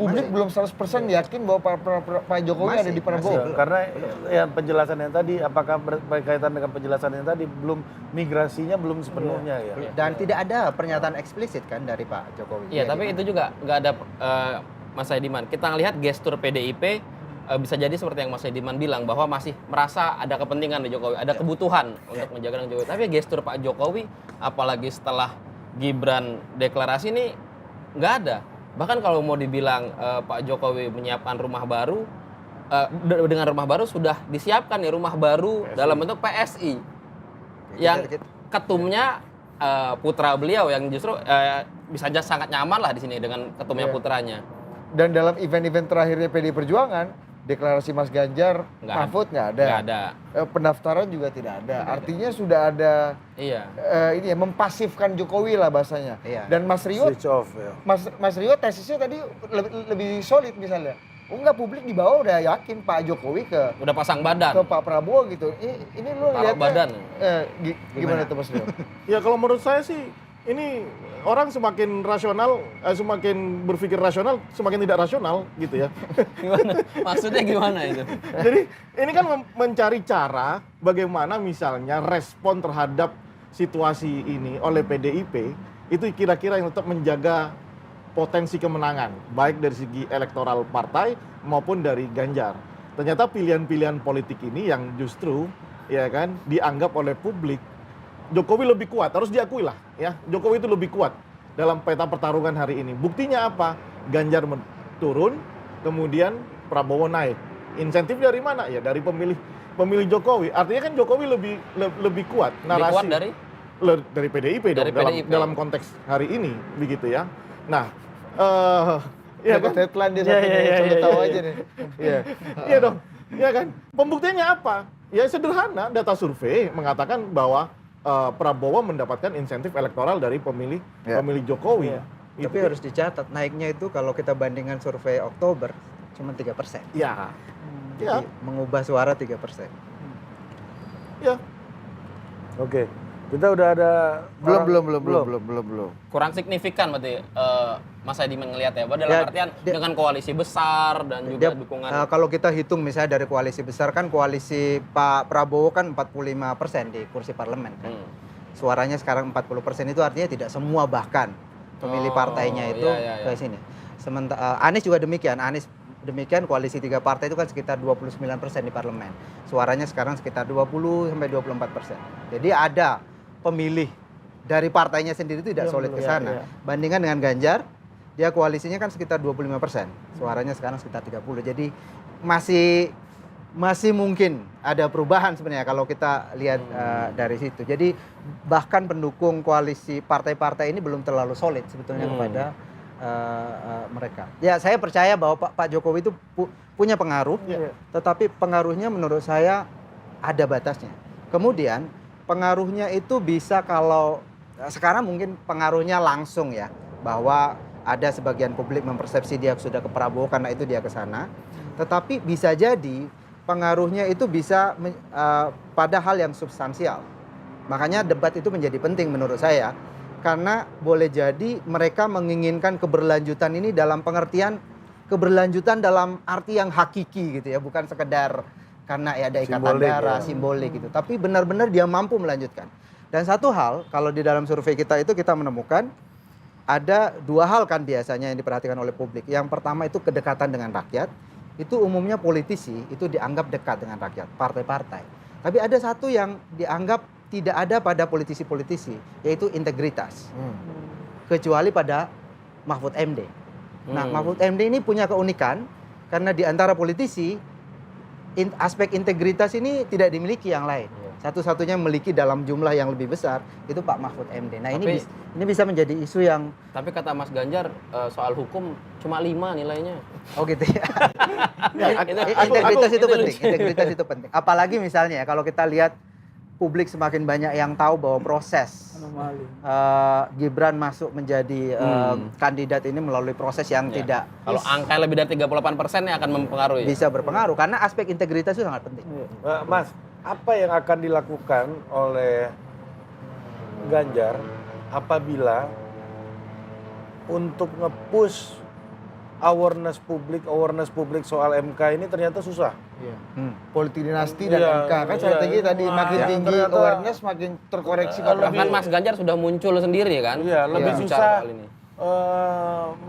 publik belum 100% yakin bahwa Pak Jokowi ada di Prabowo. Karena yang penjelasan yang tadi, apakah berkaitan dengan penjelasan yang tadi, belum migrasinya belum sepenuhnya ya. Dan tidak ada pernyataan eksplisit kan dari Pak Jokowi. Iya, tapi itu juga nggak ada Mas Saidiman. Kita ngelihat gestur PDIP bisa jadi seperti yang Mas Saidiman bilang bahwa masih merasa ada kepentingan di Jokowi, ada kebutuhan untuk menjaga Jokowi. Tapi gestur Pak Jokowi, apalagi setelah Gibran deklarasi ini nggak ada. Bahkan kalau mau dibilang Pak Jokowi menyiapkan rumah baru, dengan rumah baru sudah disiapkan ya rumah baru PSI. Dalam bentuk PSI yang ketumnya putra beliau yang justru bisa aja sangat nyaman lah di sini dengan ketumnya putranya. Dan dalam event-event terakhirnya PDI Perjuangan, deklarasi Mas Ganjar, Mahfud nggak ada. Nggak ada. Pendaftaran juga tidak ada. Artinya sudah ada ini ya, mempasifkan Jokowi lah bahasanya. Iya. Dan Mas Rio, Switch off ya. Mas Rio tesisnya tadi lebih solid misalnya. Enggak, publik di bawah udah yakin Pak Jokowi udah pasang badan ke Pak Prabowo gitu. Ini lu lihat badan. Gimana tuh Mas Rio? Ya kalau menurut saya sih ini orang semakin rasional, semakin berpikir rasional, semakin tidak rasional gitu ya. Gimana? Maksudnya gimana itu? Jadi ini kan mencari cara bagaimana misalnya respon terhadap situasi ini oleh PDIP itu kira-kira yang tetap menjaga potensi kemenangan baik dari segi elektoral partai maupun dari Ganjar. Ternyata pilihan-pilihan politik ini yang justru ya kan dianggap oleh publik Jokowi lebih kuat, harus diakui lah ya. Jokowi itu lebih kuat dalam peta pertarungan hari ini. Buktinya apa? Ganjar turun, kemudian Prabowo naik. Insentif dari mana? Ya dari pemilih Jokowi. Artinya kan Jokowi lebih kuat narasi. Lebih kuat dari PDIP dari dong PDIP. dalam konteks hari ini begitu ya. Nah, ya kan? Headline dia satu tahu aja nih. Iya. Iya dong. Iya kan? Pembuktiannya apa? Ya sederhana, data survei mengatakan bahwa Prabowo mendapatkan insentif elektoral dari pemilih Jokowi. Tapi harus dicatat, naiknya itu kalau kita bandingkan survei Oktober cuma 3%. Ya. Jadi mengubah suara 3%. Ya. Oke. Kita udah ada Belum. Kurang signifikan berarti Mas Saidiman ngelihat ya, bahwa dalam artian dengan koalisi besar dan juga dukungan. Kalau kita hitung misalnya dari koalisi besar kan koalisi Pak Prabowo kan 45% di kursi parlemen kan. Suaranya sekarang 40%, itu artinya tidak semua bahkan pemilih partainya itu ke sini. Sementara Anies juga demikian. Koalisi 3 partai itu kan sekitar 29% di parlemen. Suaranya sekarang sekitar 20 sampai 24%. Jadi ada pemilih dari partainya sendiri itu tidak solid ke sana. Bandingkan dengan Ganjar, dia koalisinya kan sekitar 25%. Suaranya sekarang sekitar 30. Jadi masih mungkin ada perubahan sebenarnya kalau kita lihat dari situ. Jadi bahkan pendukung koalisi partai-partai ini belum terlalu solid sebetulnya kepada mereka. Ya, saya percaya bahwa Pak Jokowi itu punya pengaruh, tetapi pengaruhnya menurut saya ada batasnya. Kemudian pengaruhnya itu bisa kalau sekarang mungkin pengaruhnya langsung ya, bahwa ada sebagian publik mempersepsi dia sudah ke Prabowo karena itu dia ke sana. Tetapi bisa jadi pengaruhnya itu bisa pada hal yang substansial. Makanya debat itu menjadi penting menurut saya. Karena boleh jadi mereka menginginkan keberlanjutan ini dalam pengertian keberlanjutan dalam arti yang hakiki gitu ya. Bukan sekedar karena ya ada ikatan Simbolik, darah, ya. simbolik gitu. Tapi benar-benar dia mampu melanjutkan. Dan satu hal, kalau di dalam survei kita itu kita menemukan ada 2 hal kan biasanya yang diperhatikan oleh publik. Yang pertama itu kedekatan dengan rakyat. Itu umumnya politisi itu dianggap dekat dengan rakyat, partai-partai. Tapi ada satu yang dianggap tidak ada pada politisi-politisi, yaitu integritas. Kecuali pada Mahfud MD. Nah, Mahfud MD ini punya keunikan karena di antara politisi aspek integritas ini tidak dimiliki yang lain. Satu-satunya memiliki dalam jumlah yang lebih besar itu Pak Mahfud MD. Nah, ini bisa menjadi isu yang Tapi kata Mas Ganjar soal hukum cuma 5 nilainya. oh gitu ya. Integritas itu penting. Integritas itu penting. Apalagi misalnya ya, kalau kita lihat publik semakin banyak yang tahu bahwa proses Gibran masuk menjadi kandidat ini melalui proses yang tidak Kalau angka lebih dari 38% ya akan mempengaruhi. bisa berpengaruh karena aspek integritas itu sangat penting. Mas, apa yang akan dilakukan oleh Ganjar apabila untuk nge-push awareness publik soal MK ini ternyata susah? Politik dinasti dan Iya, MK kan iya. strategi tadi makin Iya, tinggi ternyata- awareness makin terkoreksi Pak Bahkan Prabowo. Mas Ganjar sudah muncul sendiri kan? Iya, lebih Bicara susah soal ini.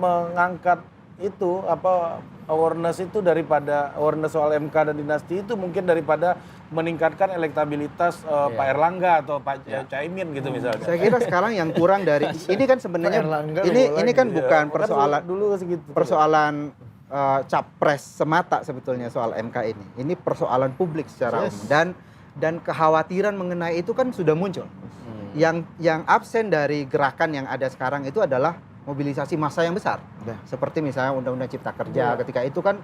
mengangkat itu awareness itu daripada awareness soal MK dan dinasti itu mungkin daripada meningkatkan elektabilitas Pak Erlangga atau Pak Caimin gitu misalnya. Saya kira sekarang yang kurang dari ini kan sebenarnya Pak Erlangga ini kan Iya, bukan kan persoalan dulu segitu. persoalan capres semata sebetulnya soal MK ini. Ini persoalan publik secara umum dan kekhawatiran mengenai itu kan sudah muncul. Yang absen dari gerakan yang ada sekarang itu adalah mobilisasi massa yang besar. Seperti misalnya Undang-Undang Cipta Kerja ketika itu kan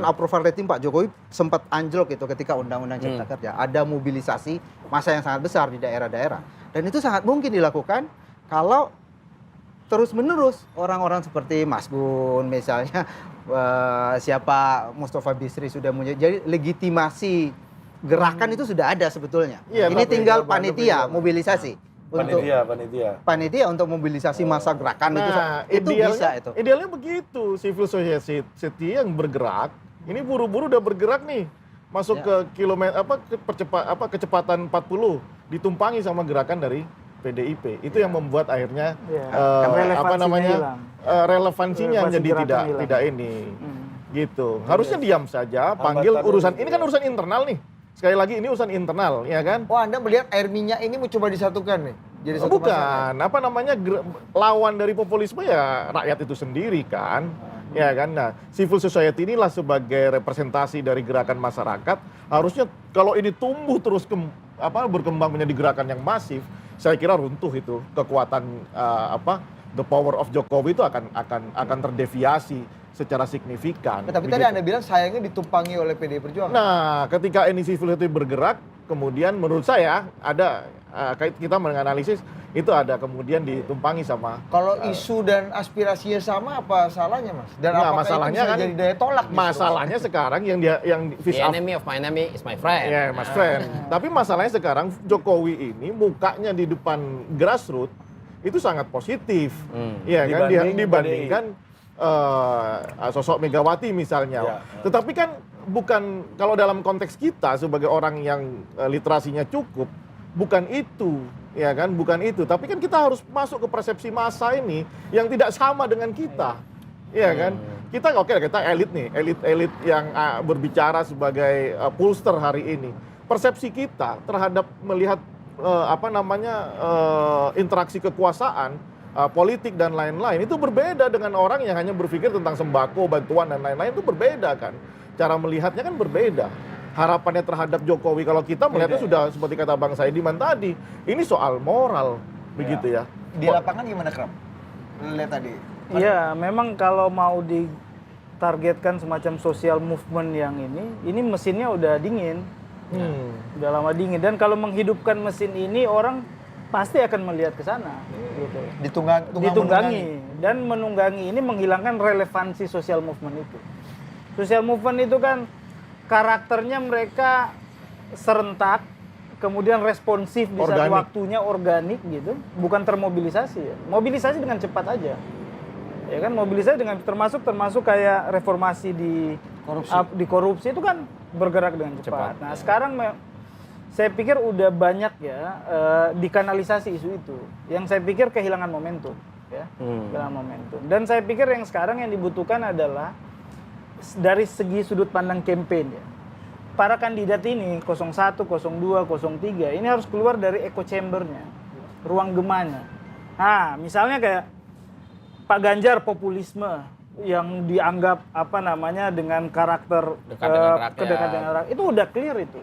approval rating Pak Jokowi sempat anjlok itu ketika Undang-Undang Cipta Kerja. Ada mobilisasi massa yang sangat besar di daerah-daerah. Dan itu sangat mungkin dilakukan kalau terus-menerus orang-orang seperti Mas Gun misalnya siapa Mustafa Bisri sudah muncul. Jadi legitimasi gerakan itu sudah ada sebetulnya. Iya, Ini tapi tinggal panitia mobilisasi untuk panitia untuk mobilisasi massa gerakan itu bisa itu. Idealnya begitu, civil society yang bergerak, ini buru-buru udah bergerak nih, masuk ke kilometer kecepatan 40, ditumpangi sama gerakan dari PDIP. Itu yang membuat akhirnya relevansinya jadi tidak ini. Gitu. Harusnya diam saja, panggil urusan ini kan urusan internal nih. Sekali lagi ini urusan internal, ya kan? Oh, Anda melihat air minyak ini mau coba disatukan nih? Jadi satu Bukan, lawan dari populisme ya rakyat itu sendiri kan. Ya kan, nah civil society inilah sebagai representasi dari gerakan masyarakat. Harusnya kalau ini tumbuh terus berkembang menjadi gerakan yang masif, saya kira runtuh itu kekuatan the power of Jokowi itu akan terdeviasi secara signifikan. Tapi tadi Anda bilang sayangnya ditumpangi oleh PDI Perjuangan. Nah, ketika ini civil society bergerak, kemudian menurut saya ada kita menganalisis itu ada kemudian ditumpangi sama. Kalau isu dan aspirasinya sama apa salahnya, Mas? Dan apakah masalahnya itu bisa kan jadi daya tolak? Masalahnya sekarang yang The enemy of my enemy is my friend. Ya, mas friend. Tapi masalahnya sekarang Jokowi ini mukanya di depan grassroots itu sangat positif. Iya kan dibandingkan sosok Megawati misalnya. Tetapi kan bukan kalau dalam konteks kita sebagai orang yang literasinya cukup, bukan itu, ya kan, bukan itu. Tapi kan kita harus masuk ke persepsi massa ini yang tidak sama dengan kita, ya kan. Kita elit nih, elit yang berbicara sebagai pollster hari ini. Persepsi kita terhadap melihat interaksi kekuasaan, politik dan lain-lain itu berbeda dengan orang yang hanya berpikir tentang sembako, bantuan dan lain-lain, itu berbeda kan. Cara melihatnya kan berbeda. Harapannya terhadap Jokowi kalau kita melihatnya sudah seperti kata Bang Saidiman tadi, ini soal moral begitu ya. Di lapangan gimana, Kram? Lihat tadi. Iya, memang kalau mau ditargetkan semacam social movement yang ini mesinnya udah dingin. Udah lama dingin, dan kalau menghidupkan mesin ini orang pasti akan melihat ke sana gitu. Ditunggangi dan menunggangi ini menghilangkan relevansi social movement itu. Social movement itu kan karakternya mereka serentak, kemudian responsif di saat Organik. waktunya, organik gitu, bukan termobilisasi ya. Mobilisasi dengan cepat aja. Ya kan, mobilisasi dengan termasuk kayak reformasi di korupsi itu kan bergerak dengan cepat. Nah, sekarang saya pikir udah banyak ya dikanalisasi isu itu. Yang saya pikir kehilangan momentum ya. Kehilangan momentum. Dan saya pikir yang sekarang yang dibutuhkan adalah dari segi sudut pandang campaign ya. Para kandidat ini 01, 02, 03 ini harus keluar dari echo chamber-nya, ruang gemanya. Nah, misalnya kayak Pak Ganjar populisme yang dianggap dengan karakter Dekat dengan rakyat. kedekatan dengan rakyat itu udah clear itu.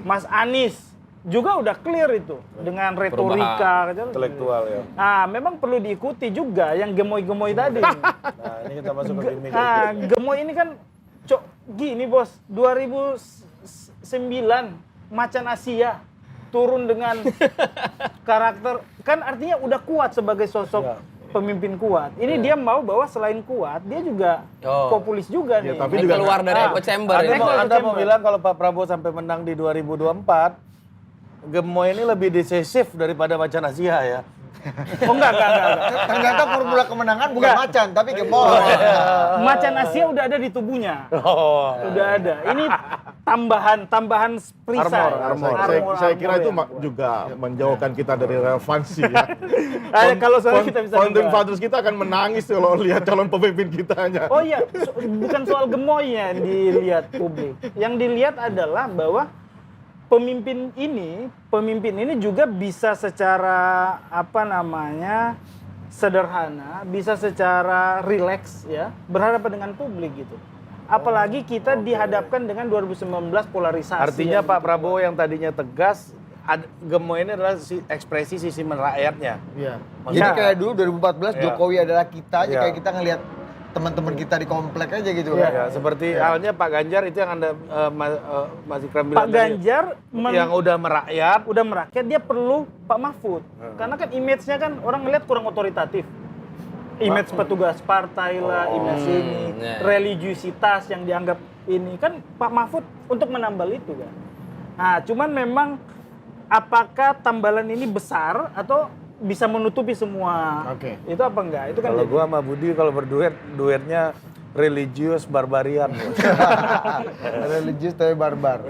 Mas Anies juga udah clear itu dengan retorika Intelektual ya. Nah, memang perlu diikuti juga yang gemoy-gemoy tadi. Nah, ini kita masuk ke gimmick. Nah, gemoy ini kan gini bos, 2009 Macan Asia turun dengan karakter, kan artinya udah kuat sebagai sosok pemimpin kuat. Ini dia mau bahwa selain kuat, dia juga populis juga nih. tapi Ini juga keluar dari echo chamber ini. Anda mau bilang kalau Pak Prabowo sampai menang di 2024, gemoy ini lebih decisif daripada Macan Asia ya. Oh enggak. Ternyata formula kemenangan bukan macan, tapi gemoy. Macan Asia udah ada di tubuhnya. Udah ada. Ini tambahan perisai. Armor. Saya kira itu ya. juga menjauhkan kita dari relevansi ya. Kalau soalnya kita bisa Founding duga. Fathers kita akan menangis kalau lihat calon pemimpin kitanya. Oh iya, bukan soal gemoynya yang dilihat publik. Yang dilihat adalah bahwa pemimpin ini juga bisa secara sederhana, bisa secara rileks ya, berhadapan dengan publik gitu. Apalagi kita dihadapkan dengan 2019 polarisasi. Artinya Pak Prabowo yang tadinya tegas, gemoy ini adalah ekspresi sisi rakyatnya. Iya. Jadi kayak dulu 2014 Iya. Jokowi adalah kita aja, Iya. kayak kita ngelihat teman-teman kita di komplek aja gitu Iya. kan. Ya, seperti halnya Pak Ganjar itu yang Anda Mas Ikram bilang Pak tadi, Ganjar yang udah merakyat, dia perlu Pak Mahfud. Karena kan image-nya kan orang ngeliat kurang otoritatif. Image petugas partai lah, image ini, religiusitas yang dianggap ini kan Pak Mahfud untuk menambal itu kan. Nah, cuman memang apakah tambalan ini besar atau bisa menutupi semua? Oke. Itu apa enggak? Itu kan kalau jadi- gua sama Budi kalau duetnya religius barbarian. Religius tapi barbar.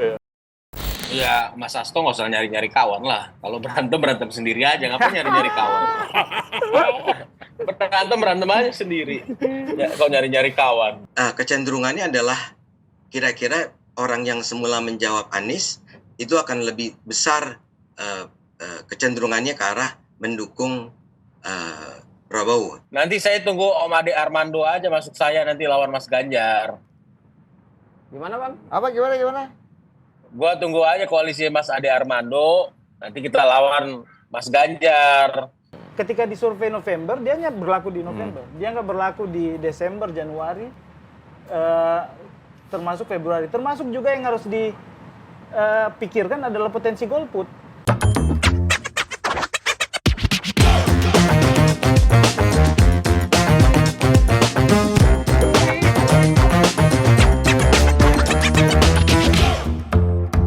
Ya, Mas Asto nggak usah nyari-nyari kawan lah. Kalau berantem sendiri aja, ngapain nyari-nyari kawan? berantem aja sendiri. Ya, kalau nyari-nyari kawan. Kecenderungannya adalah kira-kira orang yang semula menjawab Anies itu akan lebih besar kecenderungannya ke arah mendukung Prabowo. Nanti saya tunggu Om Ade Armando aja masuk saya nanti lawan Mas Ganjar. Gimana Bang? Apa gimana? Gua tunggu aja koalisi Mas Ade Armando, nanti kita lawan Mas Ganjar. ketika di survei November, dia hanya berlaku di November. Dia nggak berlaku di Desember, Januari, termasuk Februari. Termasuk juga yang harus dipikirkan adalah potensi golput.